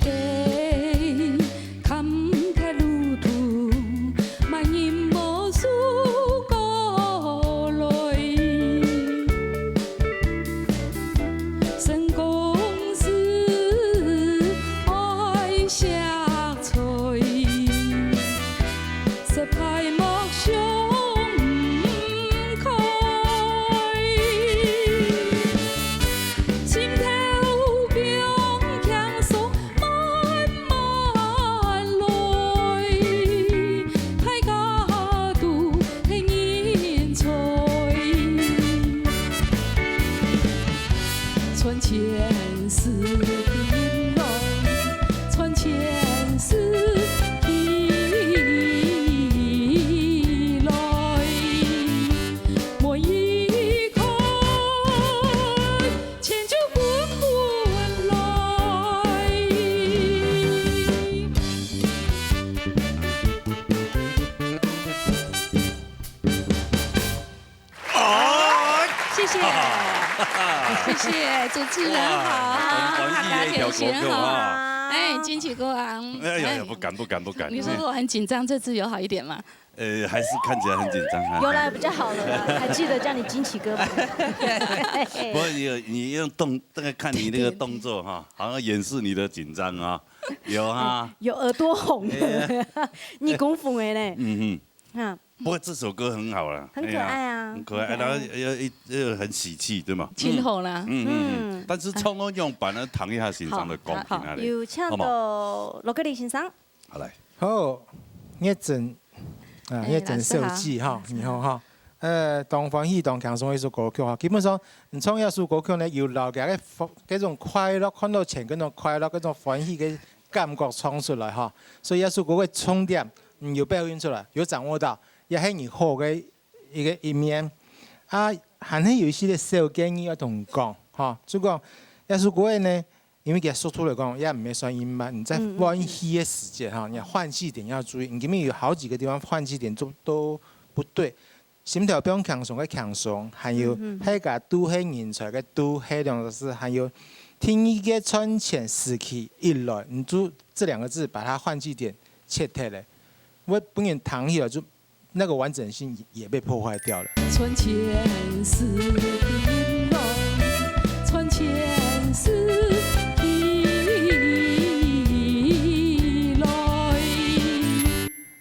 嘅坎坷路途，萬人無數過來，成功是愛下垂，失敗莫想開。心頭冰強爽慢慢來，大家都係人才，傳前世的來，傳前世的來，每一刻千就滾滾來。谢谢，谢谢主持人好，大家甜心好，哎，金曲歌王，哎呀，不敢。你说我很紧张，这次有好一点吗？还是看起来很紧张啊。有啦，比较好了啦，还记得叫你金曲歌吗？不过你用大概看你那个动作哈，好像掩饰你的紧张啊，有啊。有耳朵红的，你功夫的嘞。嗯嗯，哼。不过这首歌很好啦，很可爱啊，很可爱，然后又很喜气，对吗？清红啦。嗯。但是冲我用版呢，唐一下欣赏的公平啊，有唱到罗格里欣赏。好来。好，一陣一陣設計哈，然後哈，當歡喜當輕鬆一首歌曲哈，基本上你唱一首歌曲呢，要留嘅嗰種快樂，看到前嗰種快樂嗰種歡喜嘅感覺唱出來哈，所以一首歌嘅重點要表現出來，要掌握到，也係你好嘅一面啊，還係有一些小建議要同講哈，就講一首歌呢。因為其實說出來講也唔係算隱瞞，你在歡喜的時節哈，你換氣點要注意，你裡面有好幾個地方換氣點都不對，心跳不用強鬆嘅強鬆，還有迄個都係人才嘅都係兩個字，還有聽一個傳前時期一來，你就這兩個字把它換氣點切掉了，我不然躺起來就那個完整性也被破壞掉了。傳前世的來，傳前世。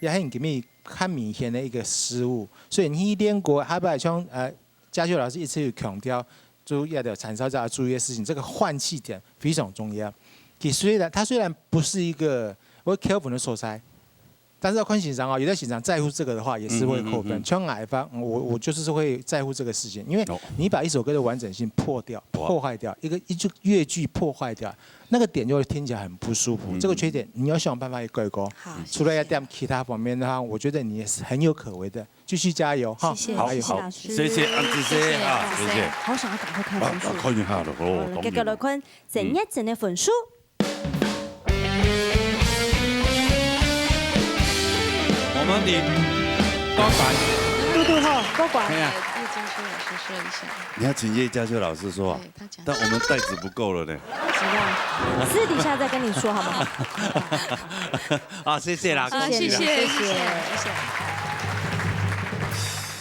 也係給你很明顯的一個失誤，所以你練過，還不像嘉秀老師一直有強調，就要的產生要注意的事情，這個換氣點非常重要。它雖然不是一個我扣分的所在，但是要看欣賞啊，有的欣賞在乎這個的話，也是會扣分。像矮方，我就是會在乎這個事情，因為你把一首歌的完整性破壞掉，一句樂句破壞掉。那個點就會聽起來很不舒服，這個缺點你要想辦法去改過。除了要點其他方面的話，我覺得你也是很有可為的，繼續加油哈！謝謝好，謝謝安子姐啊，謝謝。好想要趕快看分數。看一下咯，哦。繼續來看整一整的分數。我們的多管，嘟嘟吼，多管。叶金秋老師說一下。你要請葉嘉修老師說，但我們袋子不夠了呢。私底下再跟你說好不好？啊，謝謝啦，謝謝。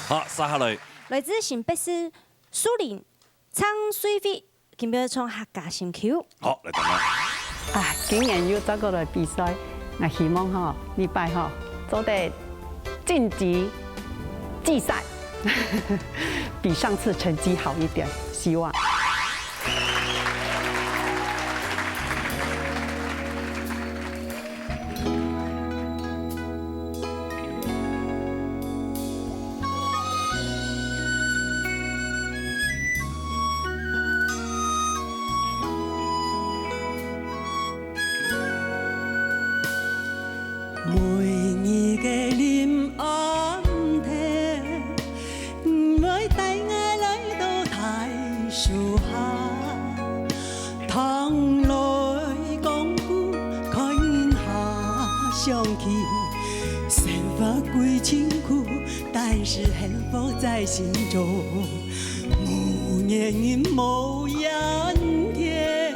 好，接下來來自新北市樹林唱水飛，今日唱客家新曲。好，來等下。啊，今年又走過來比賽，我希望哈禮拜哈做得晉級季賽，比上次成績好一點，希望。想起，生活归辛苦，但是幸福在心中。无言因无言天，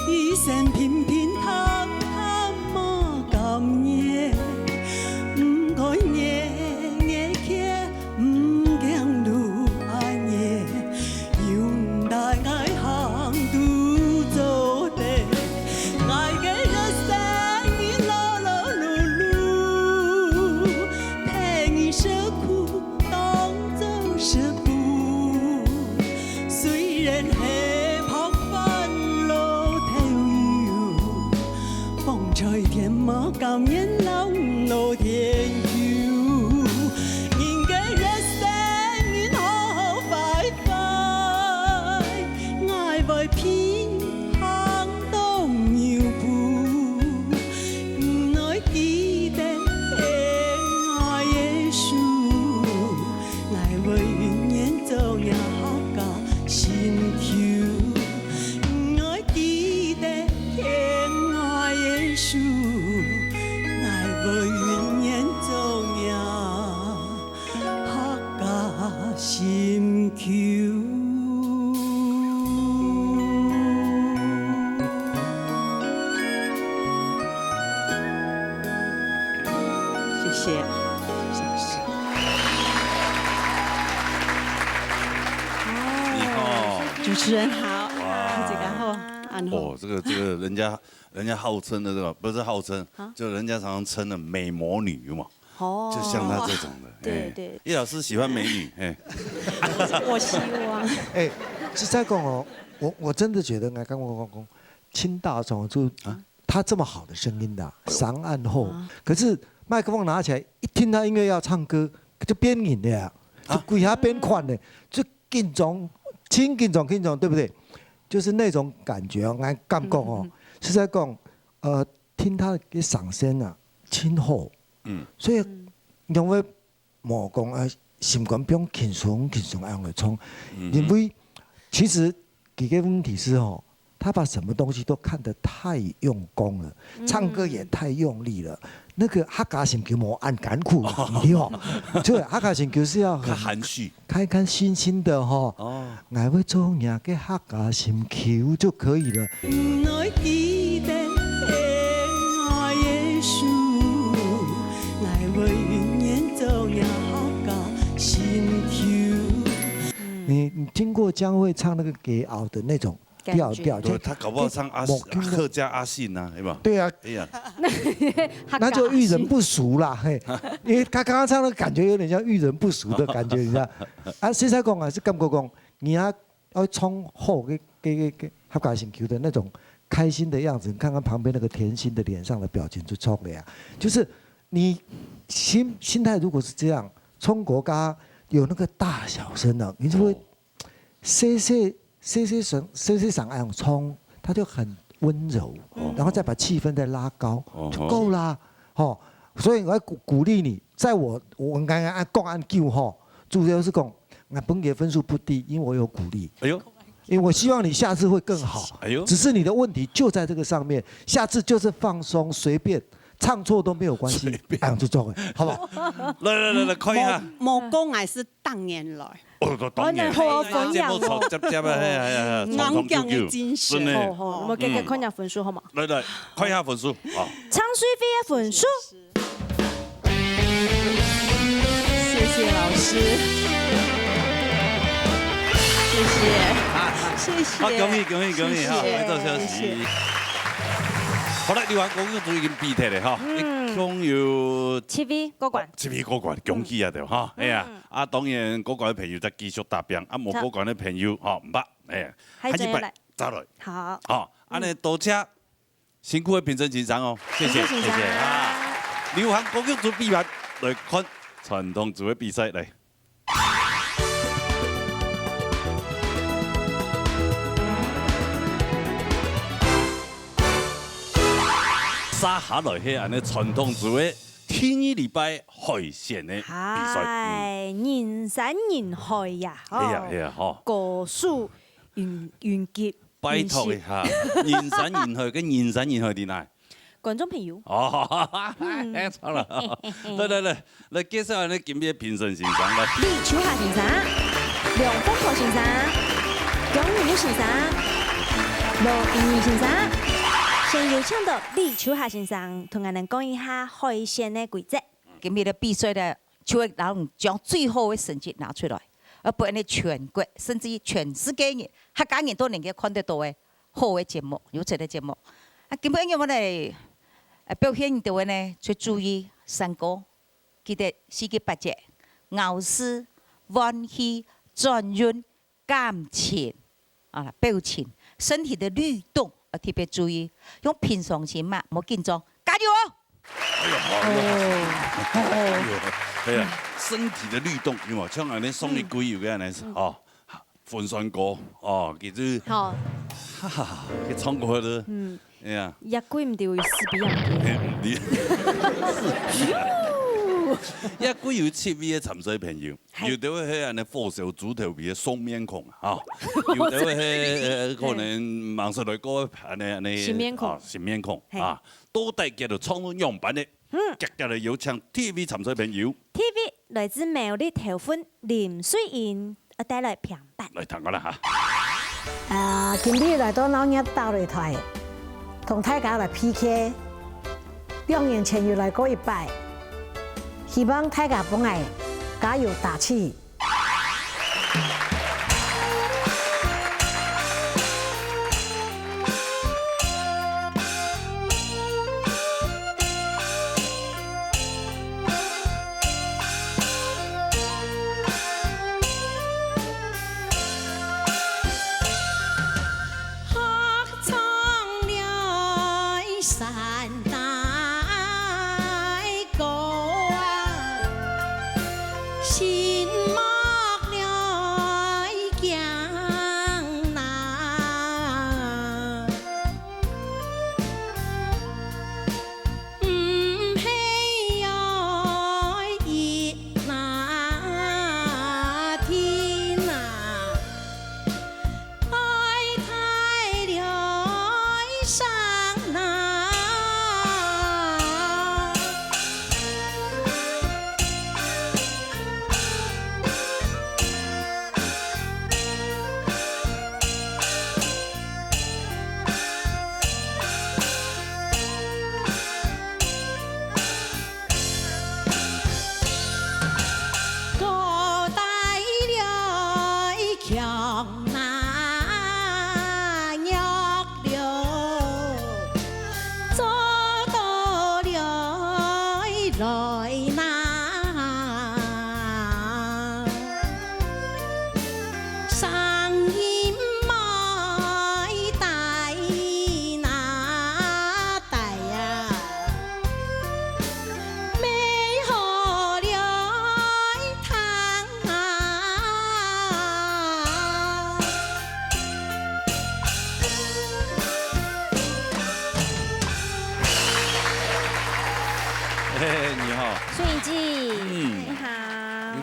一生平平淡淡嘛甘耶，不该夜夜去，不讲路暗夜，用大爱行独走的，爱给人生你劳劳碌碌，陪你受苦当作是苦。虽然害怕烦恼太忧，风吹天马甘愿浪路天游，应该人生因好好快快，爱为偏行动摇步，爱记得爱耶稣，爱为永远做呀好家。心求，我记得爱耶稣，爱为永远做呀客家心求。谢谢，谢谢。主持人好，大家好，安好。哦，这个人家号称的这个不是号称，就人家常常称的美魔女嘛。哦，就像她这种的。对对。叶老师喜欢美女，我希望。哎，实在讲哦，我真的觉得刚刚我讲清大总就他这么好的声音的，上岸后，可是麦克风拿起来一听他音乐要唱歌，就变硬的呀，就鬼下变宽的，就紧张。紧张，对不对？就是那种感觉哦，俺感觉哦，是在讲，听他的嗓声啊，清厚，所以因为莫讲心肝不用轻松那样的冲，因为其实几个问题是哦，他把什么东西都看得太用功了，唱歌也太用力了。那个客家心球无按艰苦，你哦，就客家心球是要很含蓄、开心心的哈。哦，爱会做呀个客家心球就可以了。爱记得爱耶稣，爱为永远做呀客家心球。你听过江蕙唱那个《给熬》的那种？调，他搞不好唱客家阿信呐，对吧？对啊，哎呀，那就遇人不淑啦，嘿，因为他刚刚唱的感觉有点像遇人不淑的感觉，你知道？啊，实在讲啊，是感觉讲，你要冲后给客家心球的那种开心的样子，你看看旁边那个甜心的脸上的表情就冲了呀，就是你心态如果是这样，冲国家有那个大小声的，你就会C 上岸冲，他就很温柔，然后再把气氛再拉高，就够啦。哦，所以我要鼓励你，在我刚刚按讲按9吼，主要是讲，我本给分数不低，因为我有鼓励。哎呦，因为我希望你下次会更好。哎呦，只是你的问题就在这个上面，下次就是放松随便。唱错都没有关系，按就做好不好？来，看一下。莫讲也是当年来。哦，当然。节目错，接啊，昂强的精神。好，我们给看一下分数好吗？来，看一下分数。好。唱水飞的分数。谢谢老师。谢谢。好，恭喜哈！回到消息。好啦，你话讲都已经比踢了哈，一共有7V过关，7V过关，恭喜啊！对哈，哎呀，当然过关的朋友再继续答辩，无过关的朋友哈唔捌，哎呀，下一拜走来，好，好，安尼多谢辛苦的评审团长哦，谢谢啊！流行歌曲组比完来看传统组的比赛来。沙下来迄安尼传统组的天一礼拜海线的比赛，人山人海呀，係啊，吼，歌數雲集，拜託一下，人山人海跟人山人海啲哪？观众朋友。哦，哎，错了。来介绍下你今日评审先生来。李秋霞先生、梁凤和先生、江云先生、罗英先生，先有请到李秋霞先生，同我们讲一下海鲜的规则。今日的比赛呢，就会让人将最好的成绩拿出来，而不然全国甚至于全世界人、客家人都能够看得到的好的节目、优质的节目。今日我哋表现到嘅呢，最注意三個，記得四季八節、咬絲、歡喜、轉運、感情啊，表情、身體的律動啊，特別注意，用平常心嘛，冇緊張，加油哦！哎呀，身體的律動，因為像安尼送一句有個安尼哦，分算歌哦，其實好，哈哈，佢唱歌的，哎呀，一句唔對，四比人。一句有七位嘅沉水朋友，有啲係安尼火燒豬頭皮嘅雙面孔啊，有啲係可能網上來講安尼新面孔啊，都係叫做創作樣板嘅。接下來有請 TV 沉水朋友 ，TV 來自苗栗頭份林水燕，我帶來平板。嚟聽我啦嚇。今日來到老爺大擂台，同大家來 PK， 2年前又來過一擺，希望大家幫我加油打氣。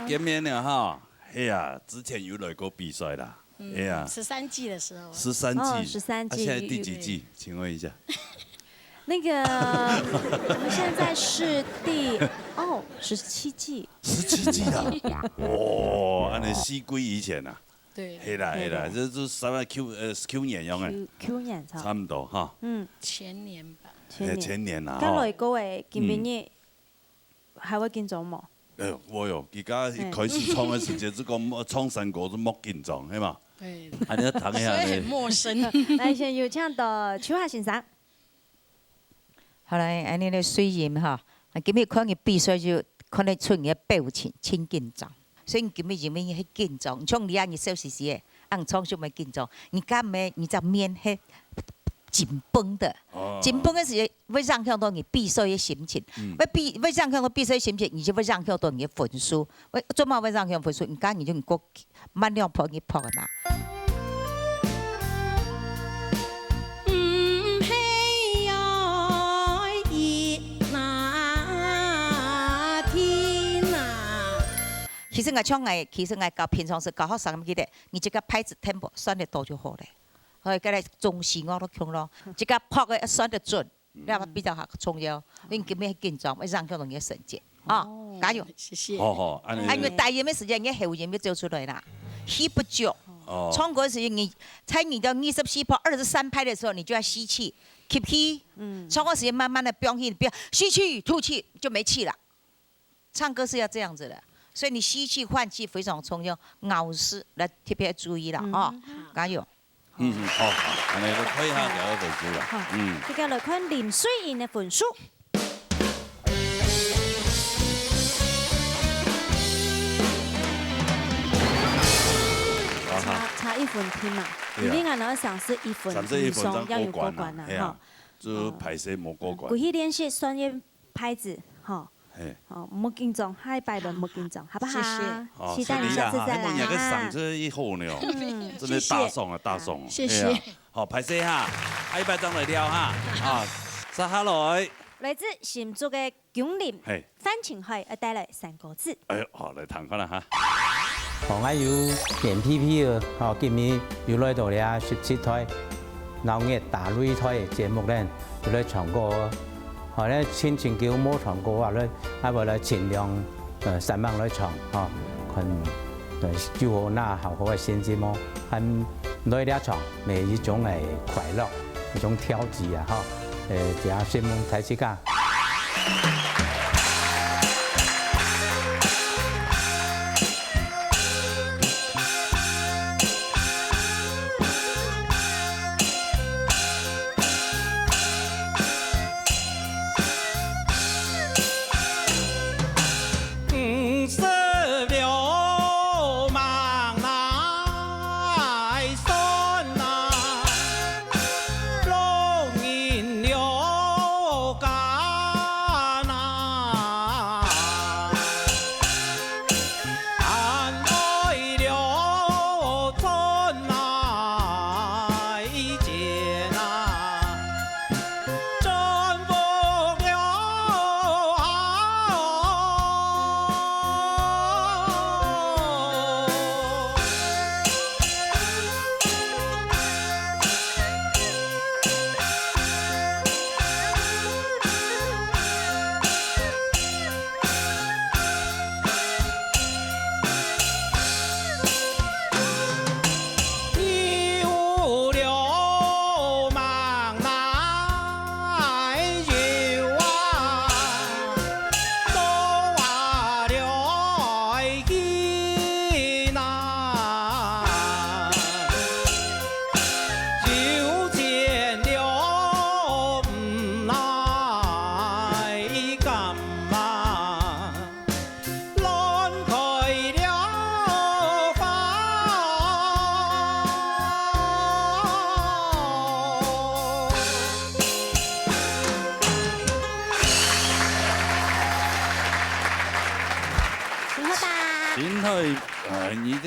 见面了哈，哎呀，之前有来过比赛啦，哎呀，13季的时候，13季，13季，现在第幾季？請問一下。那個，我們現在是17季。17季啦，哦，安尼4季以前啊。對。係啦，這是Q 年用嘅。Q 年差唔多哈。前年吧。前年啦。咁來個位見面日，係會緊張冇？我喲，而家開始創嘅時節，這個創新歌都冇緊張，係嘛？對。啊，你談一下所以很陌生。來先有請到秋霞先生。後來安尼咧雖然哈，今日看佢比賽就看得出佢嘅表情真緊張，所以今日因為佢緊張，像你啊，你笑嘻嘻嘅，硬創就咪緊張，你敢咩？你隻面係緊繃的，緊繃嘅時會影響到你比賽嘅心情，會影響到比賽心情，而且會影響到你嘅分數，做乜會影響分數？你講你就唔過慢兩步你撲嘛。其實我唱藝，其實我教平常時教學生記得，你這個拍子 tempo 算得到就好咧。佢嗰啲重視我都強咯，這個拍嘅算得準，你話比較重要，你今日緊張，要讓佢容易成績啊！加油！謝謝。好，因為大演嘅時間，你後演要做出來啦，吸不足。唱歌時你才你到24拍、23拍的時候，你就要吸氣 ，keep 氣。唱歌時間慢慢的表現，不要吸氣吐氣就沒氣了。唱歌是要這樣子的，所以你吸氣換氣非常重要，咬舌來特別注意啦，哦，加油。好，安尼就睇下有分數啦。接下來看林水燕嘅分數。差1分天嘛，你另外呢31分以上要有過關啦，哈。就排泄冇過關。過去練習專業拍子，哈。好，唔好緊張，下一拜輪唔好緊張，好不好？謝謝。期待你下次再來啊！個嗓子以後呢，真係大爽啊，大爽！謝謝。好，排泄下，下一拜再來聊哈。啊，接下來。來自新竹嘅景林范晴海，帶來3個字。哎呦，好嚟談翻啦哈。我有連 PP 嘅，哦，今年又來到了17台鬧熱大擂台嘅節目咧，又來唱歌。後咧千千叫冇唱歌話咧，還為了盡量3萬來唱，哦，看就好那好好嘅新節目，很來了唱，每一種嘅快樂，一種調劑啊，哈，第二節目睇時間。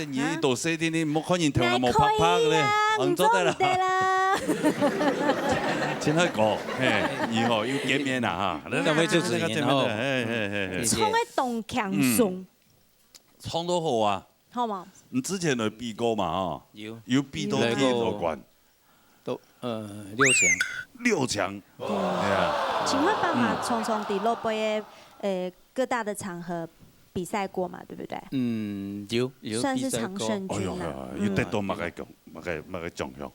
你到4點你唔好看見條路冇拍拍嘅咧，唔做得啦。先開講，以後要見面啦嚇。兩位主持人好，唱嘅動強鬆，唱得好啊。好嘛？你之前有比過嘛？有比到幾多關？都6強。係啊。請問爸爸從第6杯各大的場合比賽過嘛？對不對？有算是常勝軍啦。要得到乜嘅獎項？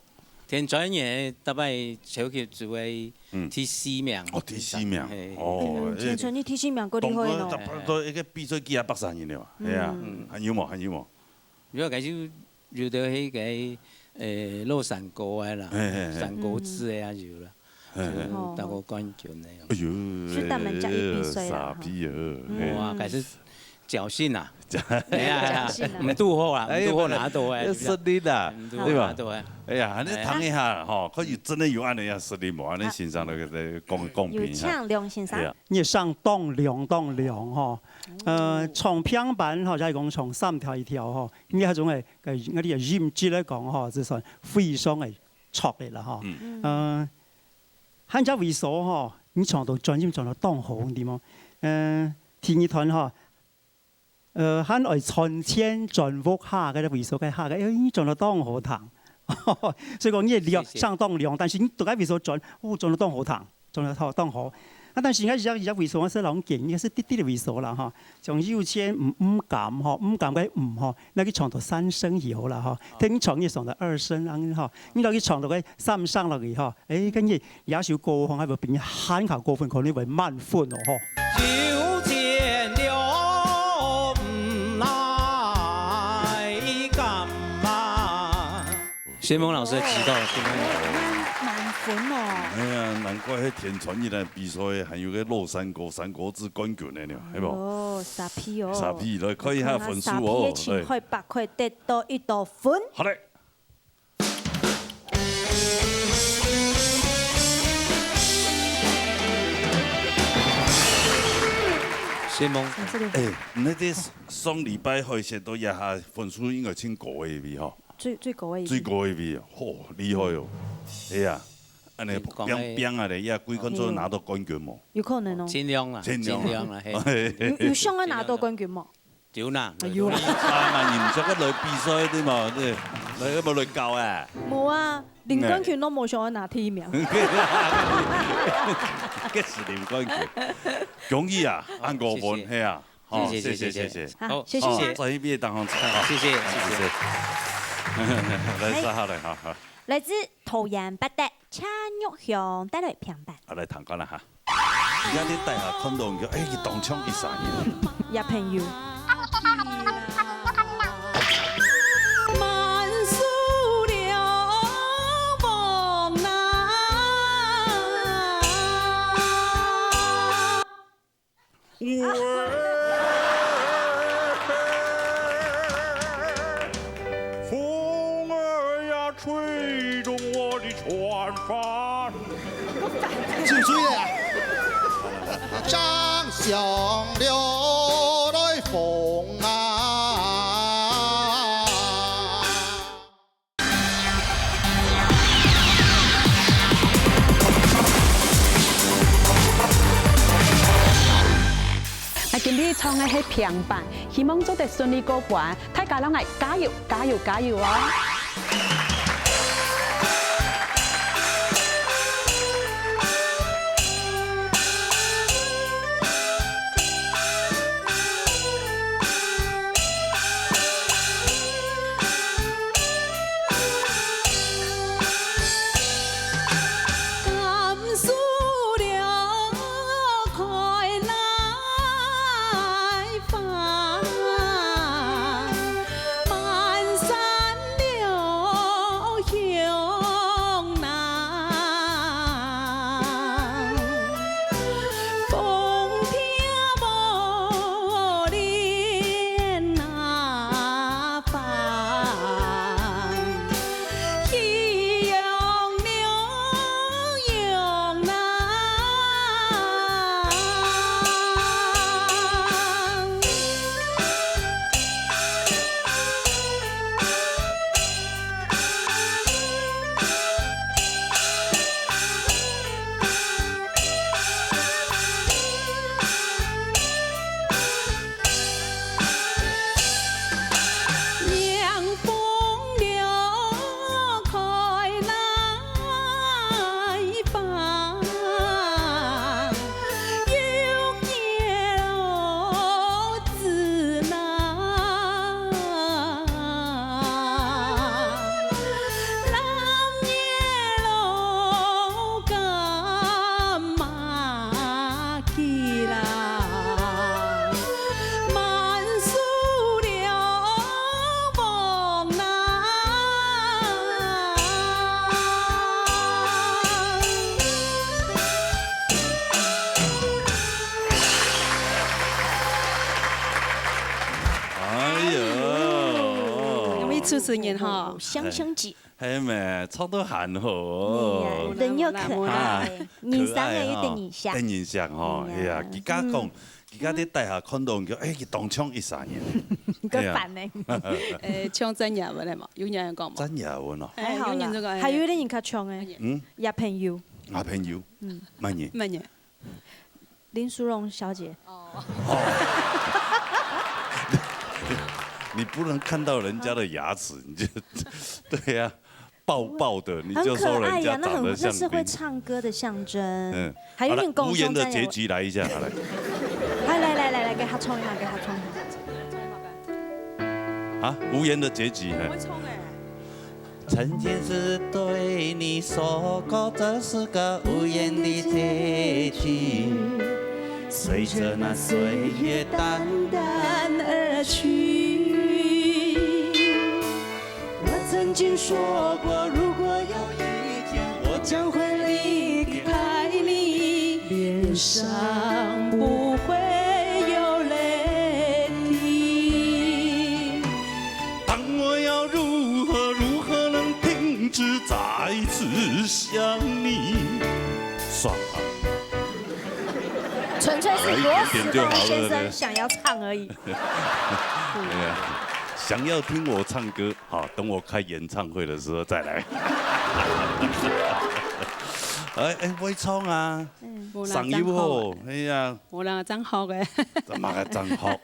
田專業大概小級只會第4名。第4名。田專業第4名，嗰啲可以咯。都一個比賽幾啊百人嘅喎，係啊，很幽默。如果介紹遇到迄個落山歌嘅啦，山歌子嘅也有啦。得個冠軍咧。哎呦，是他們家一比賽啦。哇，其實僥倖啊，唔拄好啊，唔拄好拿到誒。實力啦，對吧？哎呀，你睇一下吼，可以真的有安尼樣實力冇？安尼欣賞那個公平。有唱梁先生。你上當亮吼，從平板吼，就係講從3條一條吼，呢一種係我哋嘅音質嚟講吼，就算非常係錯嘅啦吼。喊只為所吼，你唱到專業唱到當好點麼？第2團吼。喊來存錢轉屋下嘅為數嘅下嘅，你做得當好談，所以講你係上當量，但是你讀解為數轉，轉得當好談，仲有當好。但是而家為數我識講勁，應該是啲嘅為數啦嚇。從右肩唔減嗬，唔減嘅唔嗬，那個唱到3聲以後啦嗬，聽唱嘅唱到2聲咁嗬，咁到佢唱到嘅3聲落去嗬，誒跟住有首歌喺度變喊口高分，可能會慢寬咯嗬。又見了唔來幹嘛？薛蒙老師提到慢款哦。哎呀，難怪喺田傳伊來比賽，還有個洛山國三國志冠軍嘅呢，係冇？哦，3P 哦。3P 來看一下分數哦。 3P 前開8塊得到1道分。好嘞。薛蒙，那啲上禮拜開始到一下分數應該挺高嘅味嗬。最高嘅。最高嘅味，嚯厲害哦！係啊，安尼拼啊咧，也幾分鐘拿到冠軍冇？有可能哦。盡量啦，盡量啦，有想要拿到冠軍冇？有啦，有啦。你唔想去來比賽啲嘛？你有冇來教啊？冇啊，連冠軍都冇想要拿第1名。幾時連冠軍？恭喜啊，按5分，係啊。謝。好，謝謝。在呢邊當行，謝。來撒下來哈。來自桃園北的陳玉祥帶來評判。我來談講啦嚇。而家啲大廈看到佢，佢當槍一殺人。也朋友。滿樹了夢吹動我的船帆，水水啊！掌上流來風啊！今天唱嘅係平板，希望做得順利過關，大家攏愛加油加油加油啊！主持人哈，香香姐，係咪唱得很好哦？人又可愛，面上嘅一定印象。印象哦，係啊，而家講，而家啲大廈看到佢，佢當槍一殺人。個煩呢？唱真日文係嘛？有人講嘛？真日文哦。還好啦，還有啲人較唱嘅，也朋友。也朋友。乜嘢？乜嘢？林淑榮小姐。你不能看到人家的牙齒，你就對呀，爆爆的，你就说人家长得像那是会冰。唱歌的象征。嗯，还有点好了无言的结局来一下，好来。来，给他冲一下，给他冲一下。啊，无言的结局。会冲哎。曾经是对你说过，这是个无言的结局。随着那岁月淡淡而去。我曾经说过，如果有一天我将会离开你，脸上不会有泪滴。当我要如何能停止再次想你？算了。纯粹是罗时丰先生想要唱而已。对呀，想要听我唱歌，好，等我开演唱会的时候再来。会唱啊，上腰好，哎呀，冇人真學嘅，怎麼個真學？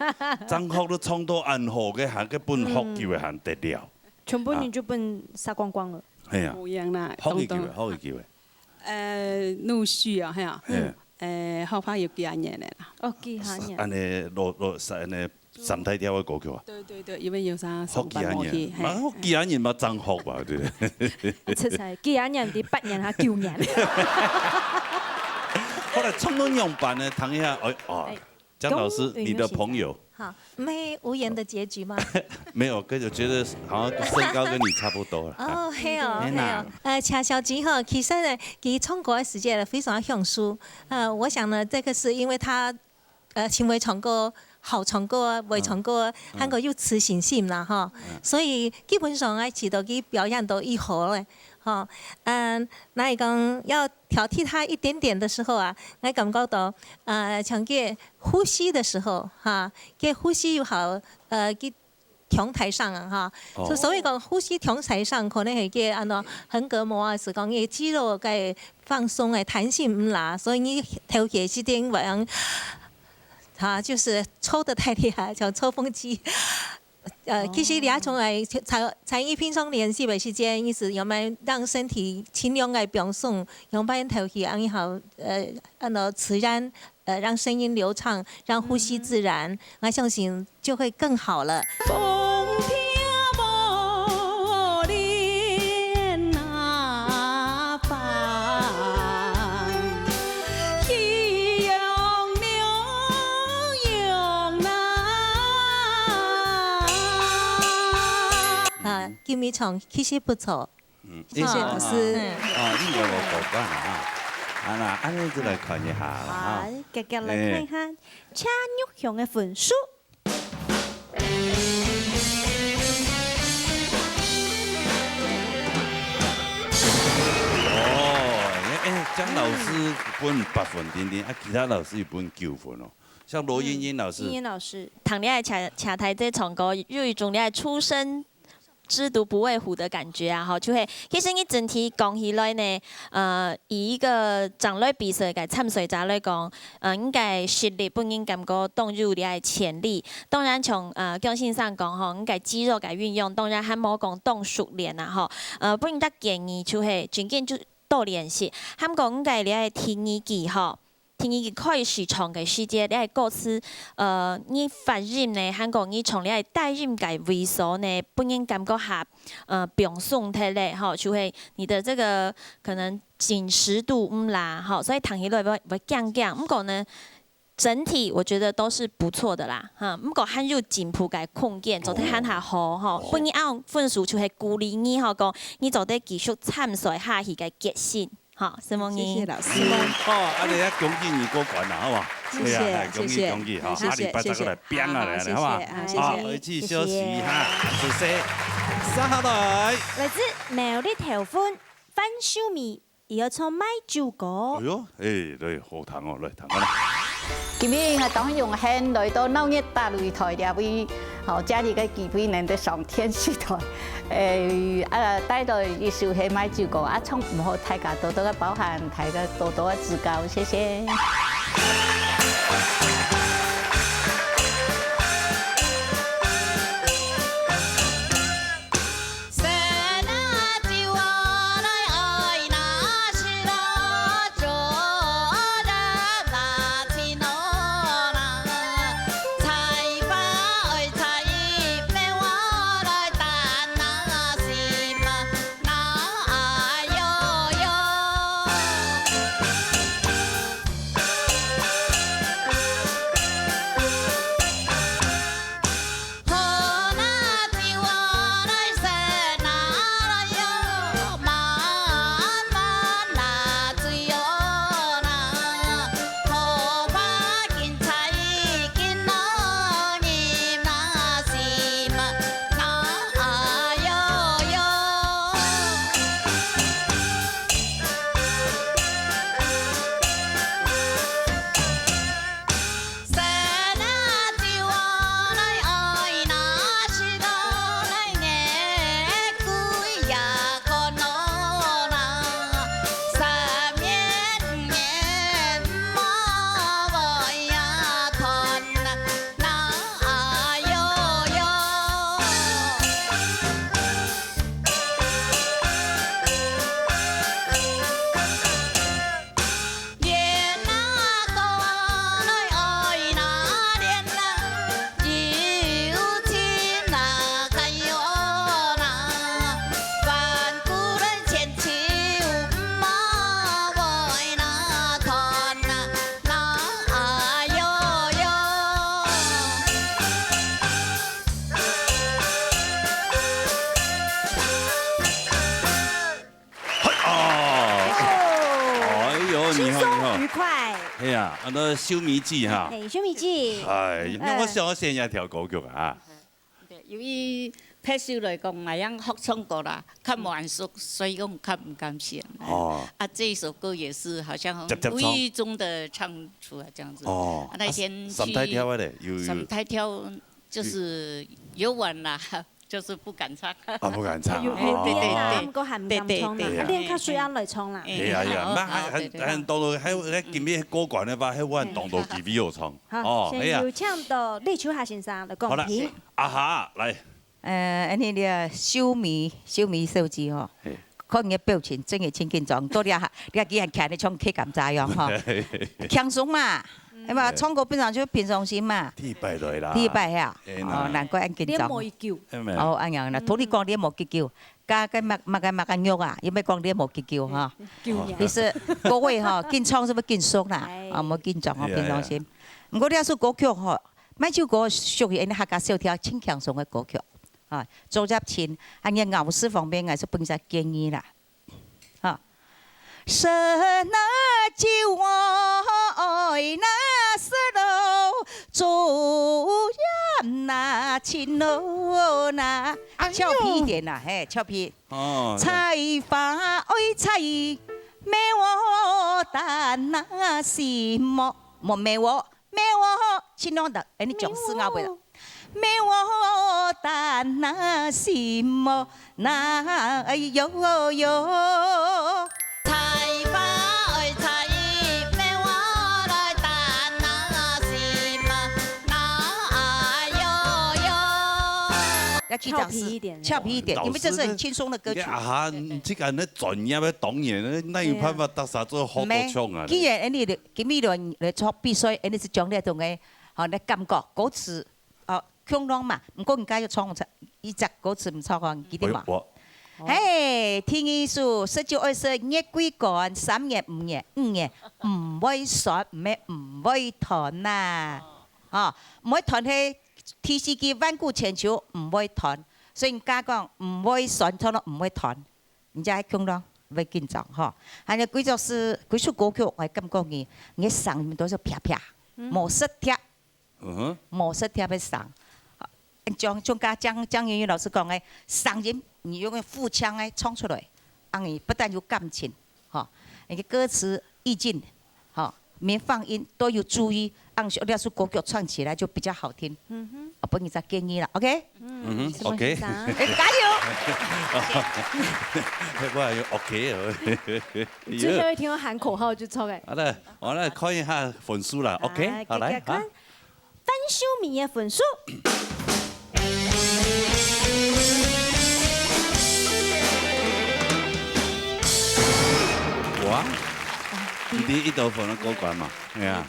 真學都唱到暗學嘅，行嘅本學叫嘅行得了。全部你就本殺光光了。係啊，冇樣啦，學嘅叫嘅，學嘅叫嘅。陸續啊，係啊，學法要幾廿年啦。哦，幾廿年。安尼安尼三體條嘅歌曲啊。對，因為要啥學幾廿年，學幾廿年嘛真學吧，對。出晒幾廿年啲8年嚇9年。後來唱到樣版呢，談一下，江老師，你的朋友。好，沒無言的結局嗎？沒有，我就覺得好像身高跟你差不多了。哦，係哦。謝小吉哈，其實呢，佢唱歌的時間非常享受。我想呢，這個是因為他前衛唱歌。好唱歌，會唱歌，韓國有自信心啦，哈，所以基本上喺遲到佢表現到以後咧，哈，那講要挑剔他一點點的時候啊，我感覺到，像佢呼吸的時候，哈，佢呼吸又好，佢調台上啊，哈，所以講呼吸調台上可能係佢橫膈膜啊，是講佢肌肉嘅放鬆嘅彈性唔啦，所以你調節這點樣。就是抽得太厲害，叫抽風機。其實你從來在一平常練習的時間，意思有冇讓身體盡量嘅放鬆，用把頭氣安好，自然，讓聲音流暢，讓呼吸自然，我相信就會更好了。金米蟲其實不錯，謝謝老師。應該我過關啦，安尼就來看一下啦。好，繼續來看看車玉祥嘅分數。江老師分8分點點，其他老師分9分哦。像羅茵茵老師，茵茵老師，唐你愛車台這唱歌，有一種你愛出生之犢不畏虎的感覺啊！吼，就係其實你整體講起來呢，以一個長類比賽嘅參賽者來講，應該實力不應感覺動入你嘅潛力。當然從個性上講，吼，應該肌肉嘅運用，當然還冇講動熟練啊！吼，不應得建議就係盡緊就多練習。還講應該你係聽耳機吼。聽伊開始唱嘅時節，你係歌詞，你發音呢，韓國你從你係帶音嘅位數呢，不應感覺下，表送睇咧，吼，就係你的這個可能緊實度唔啦，吼，所以彈起來會降降，不過呢，整體我覺得都是不錯的啦，哈，不過很有進步嘅空間，做得很下好，吼，不然按分數就係鼓勵你，吼講，你做得繼續參賽下去嘅決心。好，謝謝老師。好，你一恭喜你過關啦，好嘛？恭喜恭喜，好，下禮拜再過來拼啊嚟，好嘛？好，回去休息哈，謝謝。3號來自苗栗頭歡范秀美，要唱賣酒歌。哎呦，對，好聽哦，來聽下啦。今日係當用現來到鬧熱大擂台兩位，好家裡嘅幾位人都上天視台，帶到一首係賣酒歌，唱唔好大家多多嘅包涵，大家多多嘅指教，謝謝。生啊酒啊！以后。愉快。哎呀，那修迷记哈。哎，修迷记。哎，那我想先一条歌曲啊。由于拍摄来讲，那样学唱歌啦，较慢熟，所以讲较唔敢写。哦。啊，这一首歌也是好像无意中的唱出来这样子。哦。那天去。三台跳嘞，有。三台跳就是游玩啦。就是不敢唱，啊不敢唱，對，唔過係唔敢唱啦，一定較水眼嚟唱啦。係啊，係到喺見咩歌館咧吧，喺揾當到 T V 度唱。好，先有請到李秋霞先生嚟講評。阿夏嚟。你哋小米手指哦，看你嘅表情真係真緊張，多啲你幾人企你唱 K 咁咋樣呵？輕鬆嘛。係嘛，唱歌本來就平常心嘛。第一擺來啦。第一擺啊，哦，難怪咁緊張。你冇叫。哦，安樣啦，同你講你冇叫，加個麥肉啊，要咩講你冇叫哈。其實各位哈，緊唱是不緊鬆啦，啊冇緊張啊，平常心。唔過呢一首歌曲嗬，每首歌屬於你客家小調輕輕鬆嘅歌曲，啊，做入前，喺你咬字方面係是本身建議啦，啊。神啊，救我那石頭，做人那情路那，俏皮一點啦，嘿，俏皮。哦。菜花愛菜，咩我但那是麼？莫咩我，情郎的，你講四亞話啦。咩我但那是麼？那哎呦呦。菜花愛菜，咩我來擔那是麼？那呦呦。要俏皮一點，俏皮一點，因為這是很輕鬆的歌曲。啊，這個呢專業的導演，那有辦法得啥做好多唱啊？既然你哋今日來做比賽，你是將呢種嘅，哦，你感覺歌詞，哦，腔朗嘛，唔過人家要唱一隻歌詞唔錯嘅，記得嘛？嘿，天意數19、20月幾個？3月、5月、5月，唔會選，唔會彈呐，哦，唔會彈係電視機萬古千秋，唔會彈，所以人家講唔會選，唱咯唔會彈，人家係強咯，唔會緊張嗬。係你幾首歌曲，我感覺你聲面都是啪啪，冇失調，冇失調嘅聲。張元宇老師講嘅聲音。你用腹腔來唱出來，你不但有感情，哈，你嘅歌詞意境，哈，連放音都有注意，讓那首歌曲唱起來就比較好聽。我幫你再建議啦 ，OK？ OK。加油！我係要 OK。最後一天我喊口號就錯嘅。好啦，我來看一下分數啦 ，OK？ 好來，范秀敏嘅分數。哇！你一道分的過關嘛？係啊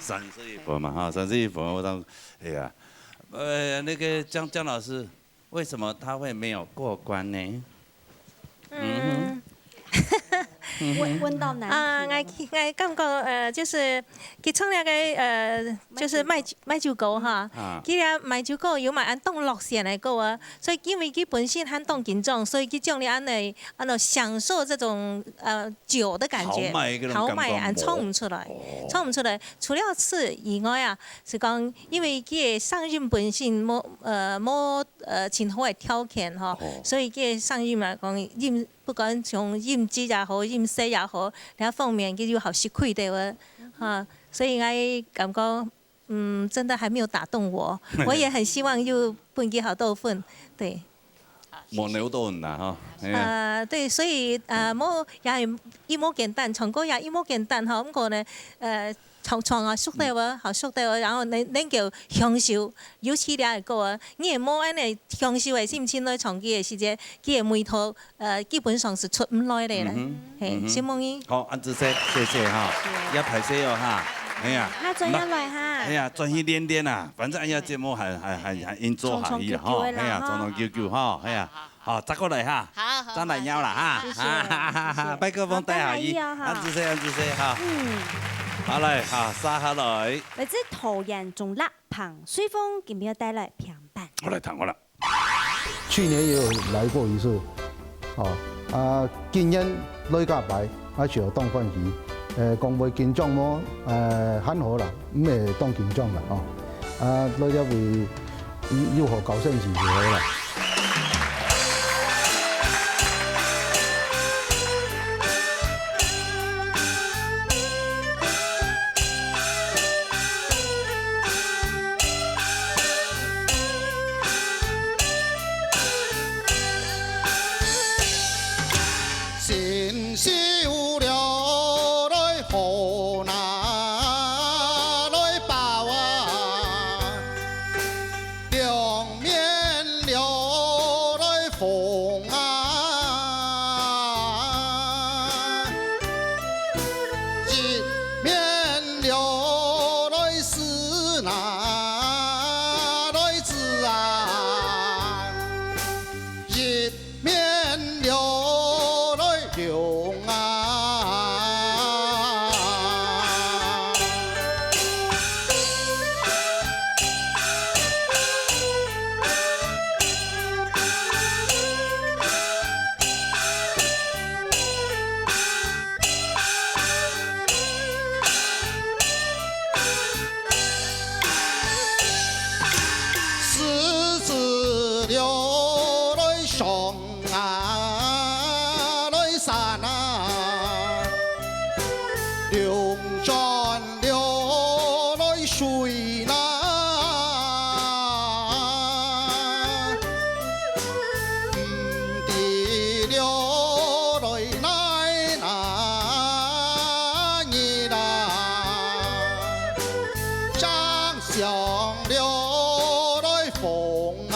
，31分嘛，哈，31分我當，哎呀，那個江老師，為什麼他會沒有過關呢？問到難題。我感覺就是佢唱那個就是賣酒歌哈，佢啊賣酒歌有賣按當樂線嚟歌啊，所以因為佢本身很當緊張，所以佢將你按嚟享受這種酒的感覺，豪邁按唱唔出來，唱唔出來。除了此以外啊，是講因為佢嘅聲音本身冇前後嘅條件哈，所以佢嘅聲音嚟講音。不管從音質也好，音色也好，另一方面佢有好吃虧的喎，所以我感覺真的還沒有打動我，我也很希望有分幾好多分，對。冇你好多人啊，哈。對，所以冇也係一模簡單，唱歌也一模簡單哈，咁個呢唱啊熟得喎，好熟得喎，然後能夠享受，尤其啲歌啊，你係冇安尼享受嘅心情來唱佢嘅時節，佢嘅眉頭基本上是出唔來嘅啦，係，希望你。好，安子姐，謝謝哈，要排謝哦哈，哎呀。他專業來哈。哎呀，專心練練啊，反正哎呀節目係應做下意啦，哈，哎呀，長長久久哈，哎呀，好，再過來哈，再來邀啦哈，麥克風帶下意，安子姐哈。好嚟，好，沙下來。來自桃園中立彭水峰，今天帶來平板。我來談我啦。去年也有來過一次，今年來家擺，就有當番禺，講會緊張麼？很好啦，唔係當緊張啦哦。我一會要學救生詞就好啦。新修了來河南來報啊，兩面了來風啊，一面了來是那來自啊，一面了來用啊。狮子了來上啊，來山啊，龍轉了來水啦，唔地了來奶那你啦，張相了來風啊。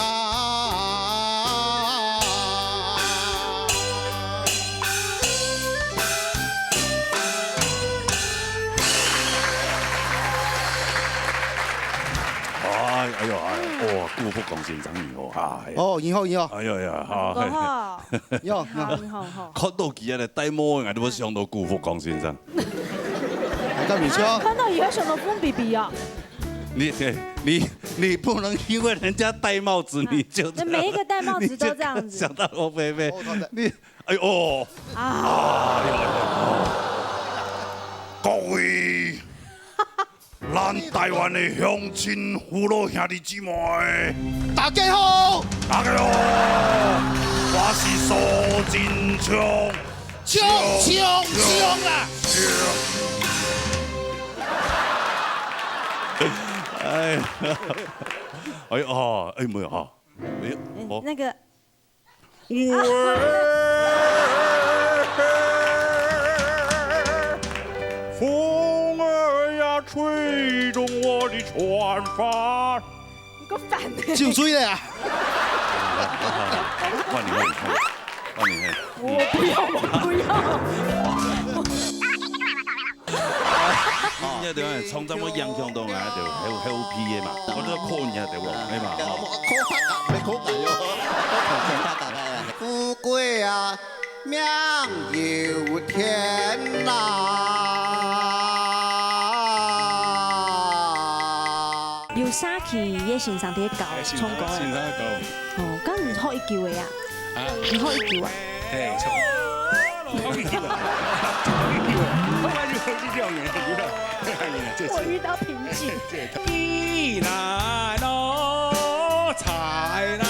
哎呦哎，哇，顧福光先生你好啊！哦，然後，哎呀呀，哈，有，看到佢咧戴帽，我都想到顧福光先生。咁唔錯。看到以後想到風 BB 啊！你不能因為人家戴帽子你就那每一個戴帽子都這樣子。想到我妹妹，你哎呦啊！各位，咱台灣的鄉親父老兄弟姊妹，大家好，大家好，我是蘇金昌，槍啦！哎呀，哎哦，哎沒有哈，哎我那個。風兒呀，吹動我的船帆。你個煩照水咧啊！換你，我不要。一定係從咁嘅印象到啊，就係 P 嘅嘛，我都 call 人哋喎，係嘛？富貴啊，命由天呐！有啥去也欣賞啲狗，唱歌嘅。欣賞嘅狗。哦，咁唔可以叫嘅啊？唔可以叫啊？係唱。可以叫啊！我遇到瓶頸。一來咯，才來。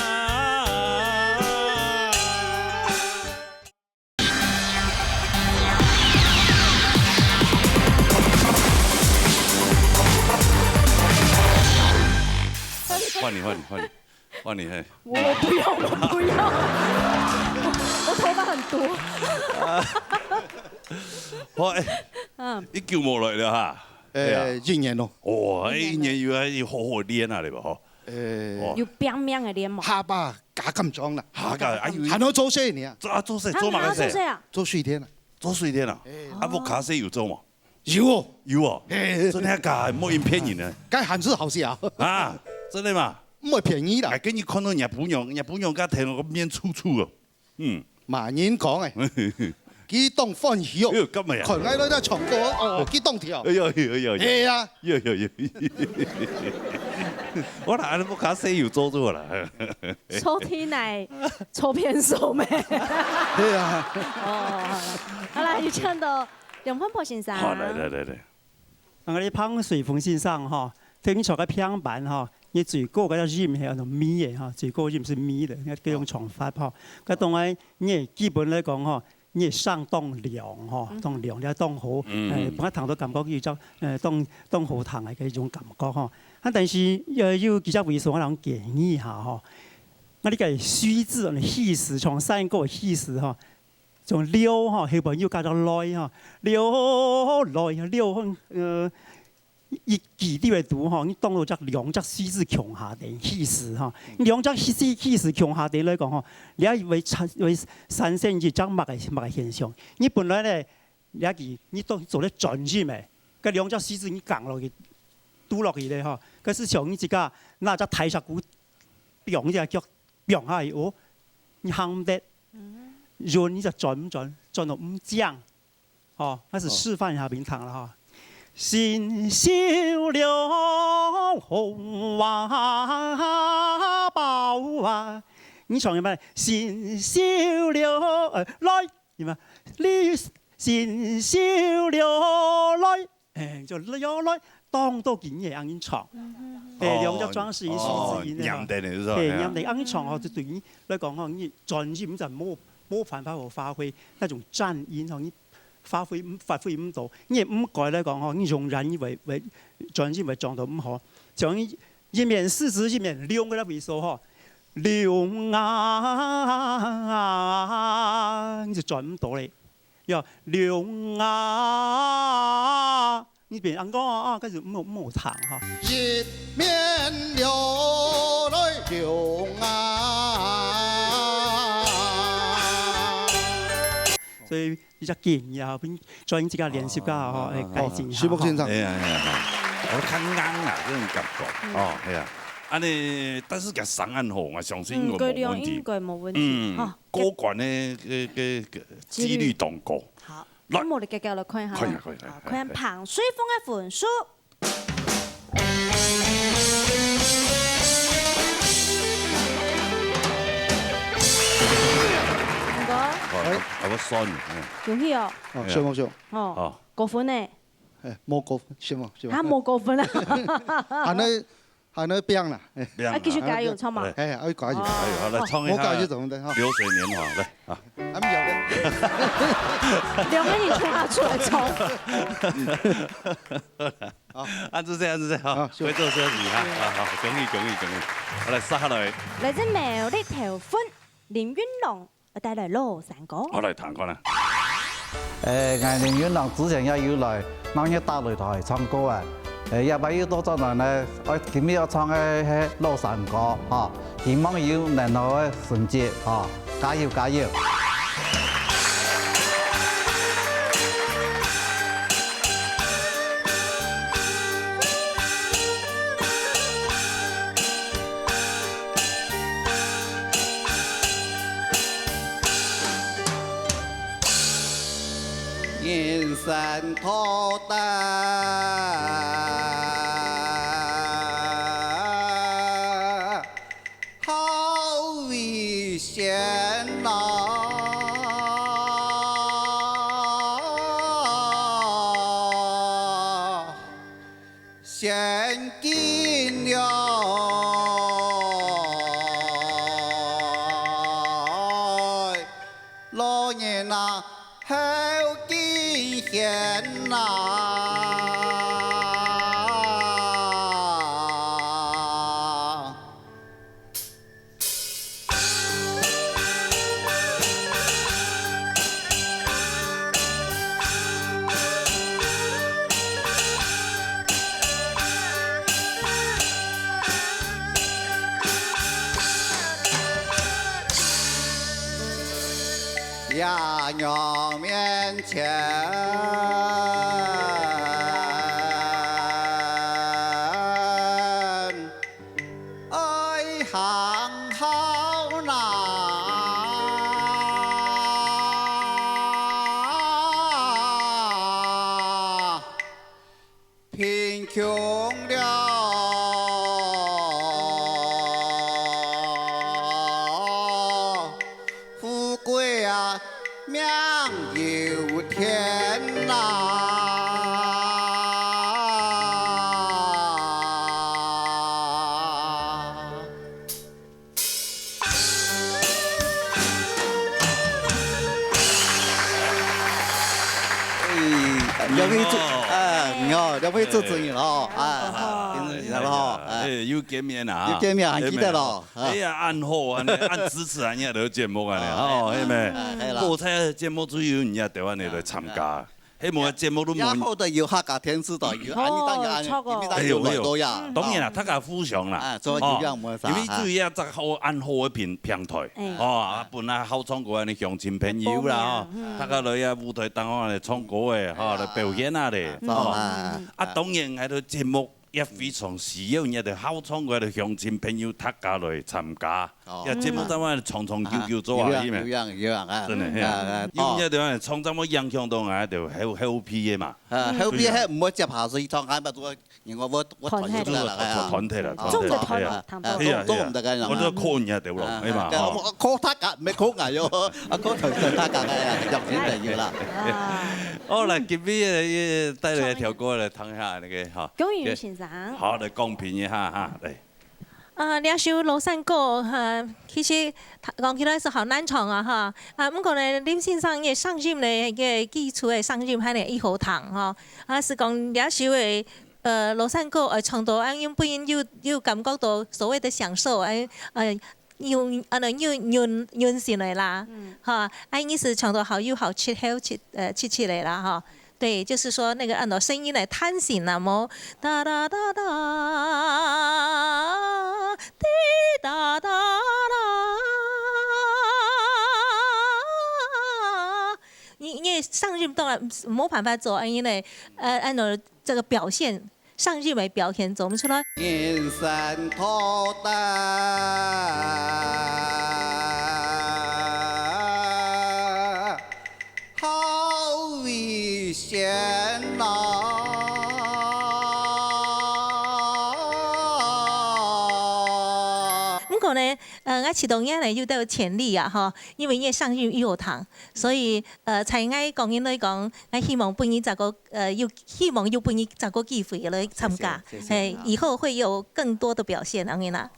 換你嘿。我不要，我頭髮很多。好誒，你叫冇來了哈？一年咯。哦，一年要好好練啊，你話嗬？要拼命嘅練嘛。下巴假咁壯啦。下架啊要。還要做些年啊？做乜嘅事？做水電啊？做水電啊？阿木卡西有做嘛？有哦，有哦。真係假？唔可以騙人啊！梗係是好事啊！啊，真的嘛？唔係便宜啦。跟你看到日本人家聽我個面粗粗啊。嗯。慢言講誒。激動歡喜哦！今日群喺度都唱歌哦，激動條。哎呀！係啊！我睇你木卡西有做咗啦。抽天奶，抽偏手咩？係啊。哦，好啦，要唱到梁凤婆先生。好，来。我哋香水鳳先生嗬，聽錯嘅平板嗬，你最高嗰隻音係用咪嘅嗬，最高音是咪嘅，嗰種唱法嗬。嗰當然你基本嚟講嗬，你上當量嗬，當量咧當好，本一堂都感覺叫做當好堂嘅嗰種感覺嗬。啊，但是要幾隻位數我諗建議下嗬，我呢個虛字，氣勢從三個氣勢嗬。從撩嗬，希望要加咗來嗬，撩一記啲嘅讀嗬，你當到兩隻獅子強下地氣勢嗬，兩隻氣勢強下地嚟講嗬，你係為產生一種乜嘅現象？你本來咧，你都做得準啲咩？嗰兩隻獅子你降落去，嘟落去咧嗬，嗰時像你自家拿隻大石鼓，砰一下腳，砰下去哦，你行唔得。潤你就準唔準？準到唔降，哦，開始示範一下平躺了哈。新繡了紅花包啊！你唱什麼？新繡了來，什麼？你新繡了來，就來當到件嘢啱唱。兩隻裝飾係自然嘅，人哋啱唱哦，就對於嚟講哦，你專業就冇辦法發揮那種戰音哦，你發揮唔到，你唔改嚟講哦，你容忍為專業為撞到唔好，就一面四字一面兩個位數嗬，兩啊，你就轉唔到咧，要兩啊，你變人講啊，跟住唔好彈嚇。一面流淚兩啊。所以呢隻建議啊，邊再自家練習家嗬，嚟改進下。徐木先生，係啊，我看啱啊，這種感覺，哦，係啊，安尼，但是佢上岸後，我相信應該冇問題。應該冇問題。過關嘅幾率當高。好，咁我哋繼續嚟看下。可以。看彭水鳳嘅分數。我酸。恭喜哦！上冇上。哦，過分呢？冇過分，上冇。嚇冇過分啊！係呢變啦。啊，繼續加油，唱嘛。係，可以加油。好，來唱一下《流水年華》來啊。咁有嘅。兩個人衝下出來唱。好，按住先，好，回做休息哈。好，恭喜。我來殺下來。嚟自苗栗條歡連雲龍。我帶來羅山歌，我嚟彈歌啦。我連雲龍之前也有來，我一打擂台唱歌啊。也咪要多咗人咧，我今日要唱嘅係羅山歌，嚇，希望有能夠嘅成績，嚇，加油！人生托擔，好危險啊！獻金了，老年啊！好金獻呐！呀娘面前，爱行好难，贫穷了。命由天呐！兩位主兩位主持人哦，然後又見面啦，又見面，還記得咯。哎呀，按好啊，按支持啊，你都節目啊，哦，係咪？菠菜節目主要你也台灣你來參加。希望個節目都滿。以後的有客家電視台，有安尼當然有來多呀。當然啦，客家互相啦。因為主要一隻好安好嘅平台，哦，本來好唱歌嘅鄉親朋友啦，大家來啊舞台當我嚟唱歌嘅，嚇嚟表演下咧，啊當然喺度節目。也非常需要人哋好唱歌嘅鄉親朋友大家來參加，因為節目當晚長長久久做下啲咩，真係，因為點啊，唱咁麼影響到我就好屁嘅嘛，好屁係唔會接下水唱緊乜做，我團體啦，團體啦，中嘅團啦，中唔得嘅，我都 call 人哋咯，係嘛，call 他㗎，唔係 call 我喲，啊 call 他㗎嘅，入錢就要啦。好嚟，今日帶嚟一條歌嚟聽下你嘅嚇。龔宇先生。好，嚟公平一下嚇，嚟。呢首廬山歌其實講起來是好難唱啊嚇。不過呢，林先生嘅聲音呢嘅基礎嘅聲音係呢一號堂嚇。是講呢首嘅廬山歌唱到因本人有感覺到所謂的享受用潤線嚟啦嚇。意思唱到好有好切嚟啦嚇。對，就是說那個聲音嚟貪心啦，冇噠噠噠噠，滴噠噠噠，你上音當然冇辦法做，因為按照這個表現上音為表現做唔出來。人生托險啦！不過呢，我啟動嘢呢要都有潛力啊，嗬，因為嘢上音有堂，所以才嗌講嘢來講，我希望本人希望有本人找個機會來參加，以後會有更多的表現，當然啦。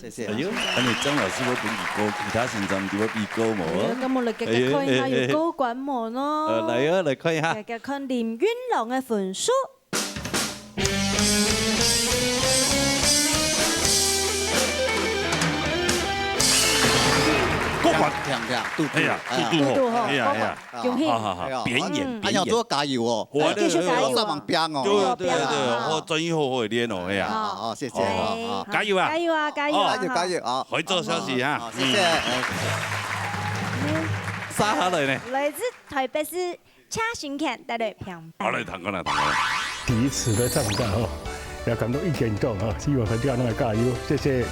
謝謝。哎呦，咁你張老師嗰本兒歌，其他先生點樣比歌冇啊？咁我哋繼續看下要高管們咯。嚟啊，嚟看一下。繼續看連雲龍嘅分數。高管，哎呀，嘟好，哎呀，恭喜，表演，哎呀，都加油哦，繼續加油三萬邊哦，對，我專業好好練哦，哎呀，好，謝謝，加油啊，加油啊，加油啊，加油啊，可以做消息啊，謝謝。沙下嚟呢？來自台北市車行健帶來平。好嚟，談過啦。第一次來參加哦，也感到意見重啊，希望大家能夠加油，謝謝。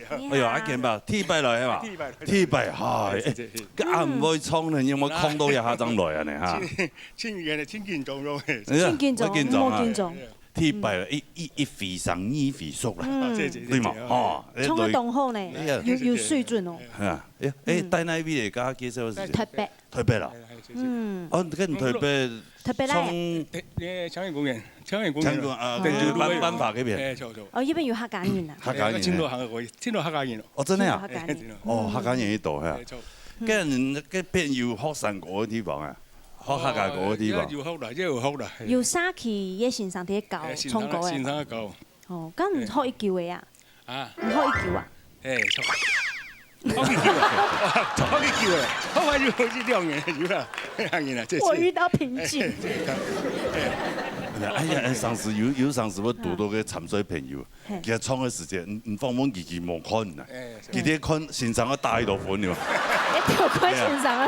哎呦，阿健吧，T 拜来嘛，T 拜哈，个阿唔会冲呢，有冇空到一下张来啊？你哈？千元的千斤重咯，千斤重，冇斤重。 T 拜啦，一肥上二肥熟啦，对嘛？哦，冲得动好呢，有水准哦。係啊，誒帶那邊嚟家幾少時？台北啦。哦，跟台北。台北啦。長源公園，長源公園。就班法嗰邊。哦，呢邊有客家人啊。客家人。青島客家人。哦，真係啊？哦，客家人呢度係啊。跟邊有學生嗰啲地方啊？ 學客家嗰啲喎，要學啦，即係要學啦。要沙期嘅線上啲教，創過嘅。線上教。哦，咁唔可以叫嘅啊？啊？唔可以叫啊？誒，錯。可以叫啊！可以叫啊！好快就好似兩年要啦，兩年啦，這次。我遇到瓶頸。哎呀，上次有上次我讀到嘅潛水朋友，其實創嘅時間唔放滿自己望看啊，佢哋看線上嘅大道款喎。一條看線上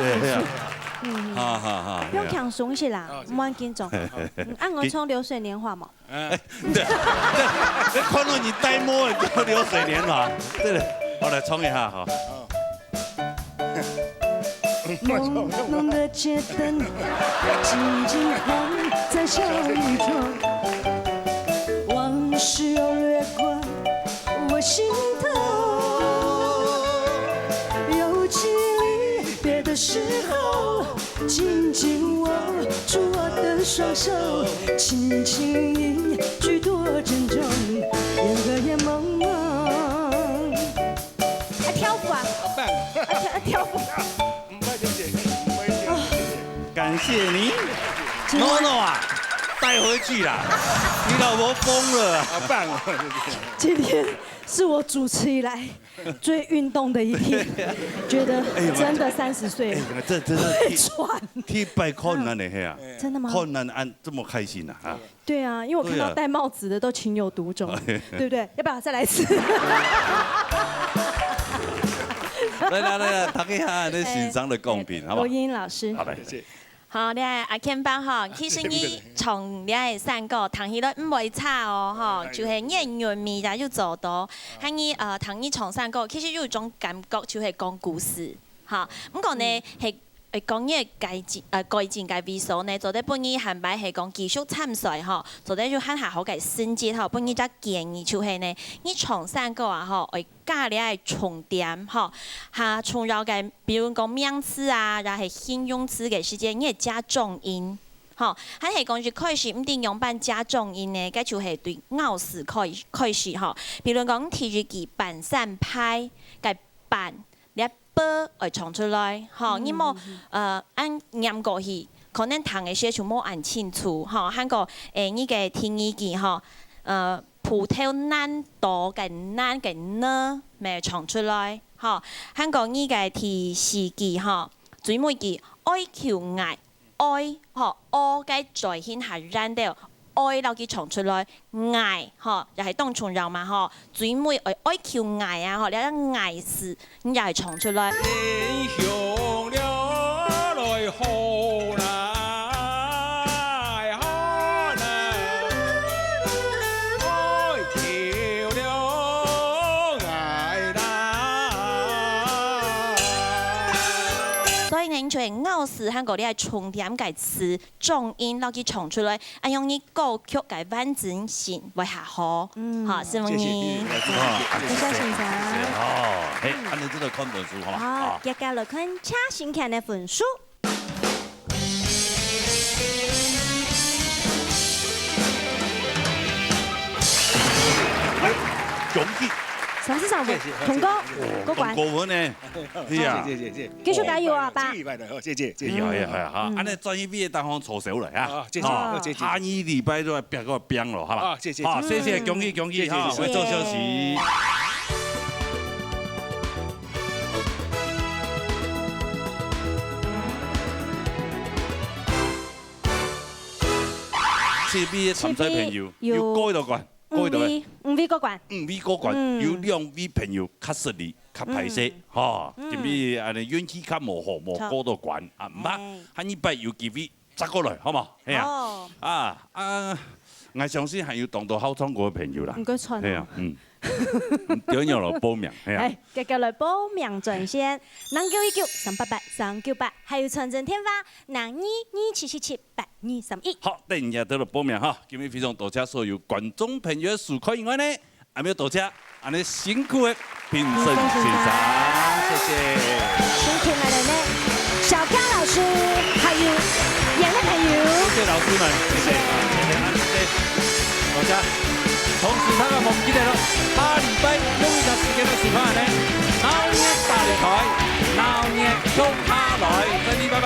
啊！ 不用強鬆些啦，唔要緊張。按我唱流水年華嘛。你看到你呆摸，叫流水年華。對了，我來唱一下哈。朦朧的街燈，靜靜晃在小雨中，往事又掠過我心頭。有起離別的時候，緊緊握住我的雙手，輕輕一句多珍重，眼和眼朦朧。跳舞啊！跳舞。 感謝你，NONO 啊，帶回去啦！你老婆瘋了，好棒哦！今天是我主持以來最運動的一天，覺得真的30歲，這真的喘。替拜困難的嘿啊！真的嗎？困難按這麼開心啊！啊！對啊，因為我看到戴帽子的都情有獨鍾，對不對？要不要再來一次？來，讀一下你欣賞的貢品，好不好？羅英老師，好嘞。好，你係阿健邦嗬，其實你從你係三個彈起來唔會差哦，嗬，就係演員味就要做到。喺你彈你從三個，其實有一種感覺就係講故事，嚇。咁講呢係講呢個改進嘅味素呢，做得本意係咪係講技術參賽嗬，做得要慳下好嘅升級嗬，本意則建議就係呢，你從三個啊嗬，為加你係重點嗬，嚇重要嘅，比如講名詞啊，又係形容詞嘅時間，你係加重音。嗬，喺係講住開始唔定用班加重音呢，咁就係對咬字開始嗬。比如講提住佢板散拍嘅板，你一波嚟唱出來，嗬，你冇按念過去，可能彈嘅些就冇按清楚，嗬，喺個呢個聽意見嗬，葡萄難多嘅難嘅呢，咪唱出來，嗬，喺個呢個提示記嗬，最尾記愛橋崖。愛嗬，我嘅在顯下rank到愛留佢唱出來，崖嗬又係當重要嘛嗬，最尾愛橋崖啊嗬，你一崖字咁又係唱出來。就係咬字喺嗰啲係重點嘅詞重音，攞佢唱出來，啊用你歌曲嘅完整性為下好，嚇，師傅你，多謝先生。哦，誒，安尼這個看本書好嘛？好，大家來看車先看嘅本書。勇氣。上次上同哥過關。過關呢？係啊。繼續加油啊，爸！謝謝。係啊，安尼專業畢業當行錯手嚟啊！下一禮拜都係別個變咯，好嘛？謝謝，恭喜，哈！我做休息。謝畢業參賽朋友要過到關。5V 過關，5V 過關，有2V 朋友較實力、較排泄，嚇，咁咪安尼運氣較無好，無過到關，啊唔怕，下一擺有機會再過來，好嘛？係啊，我相信還有當到好唱歌嘅朋友啦，唔該唱，係啊，重要了報名，係啊。係，繼續來報名專線0919-388-398，還有傳真電話0227778231。好，等一下到了報名哈，今日非常多謝所有觀眾朋友的收看以外呢，還沒有多謝我哋辛苦的評審先生，謝謝。辛苦我哋呢，小康老師，還有演的朋友。謝謝老師們，謝謝，謝謝，多謝。同時，大家忘記咗啦，下禮拜6月10日嘅時間呢，鬧熱大擂台，鬧熱中下來，再見，拜拜。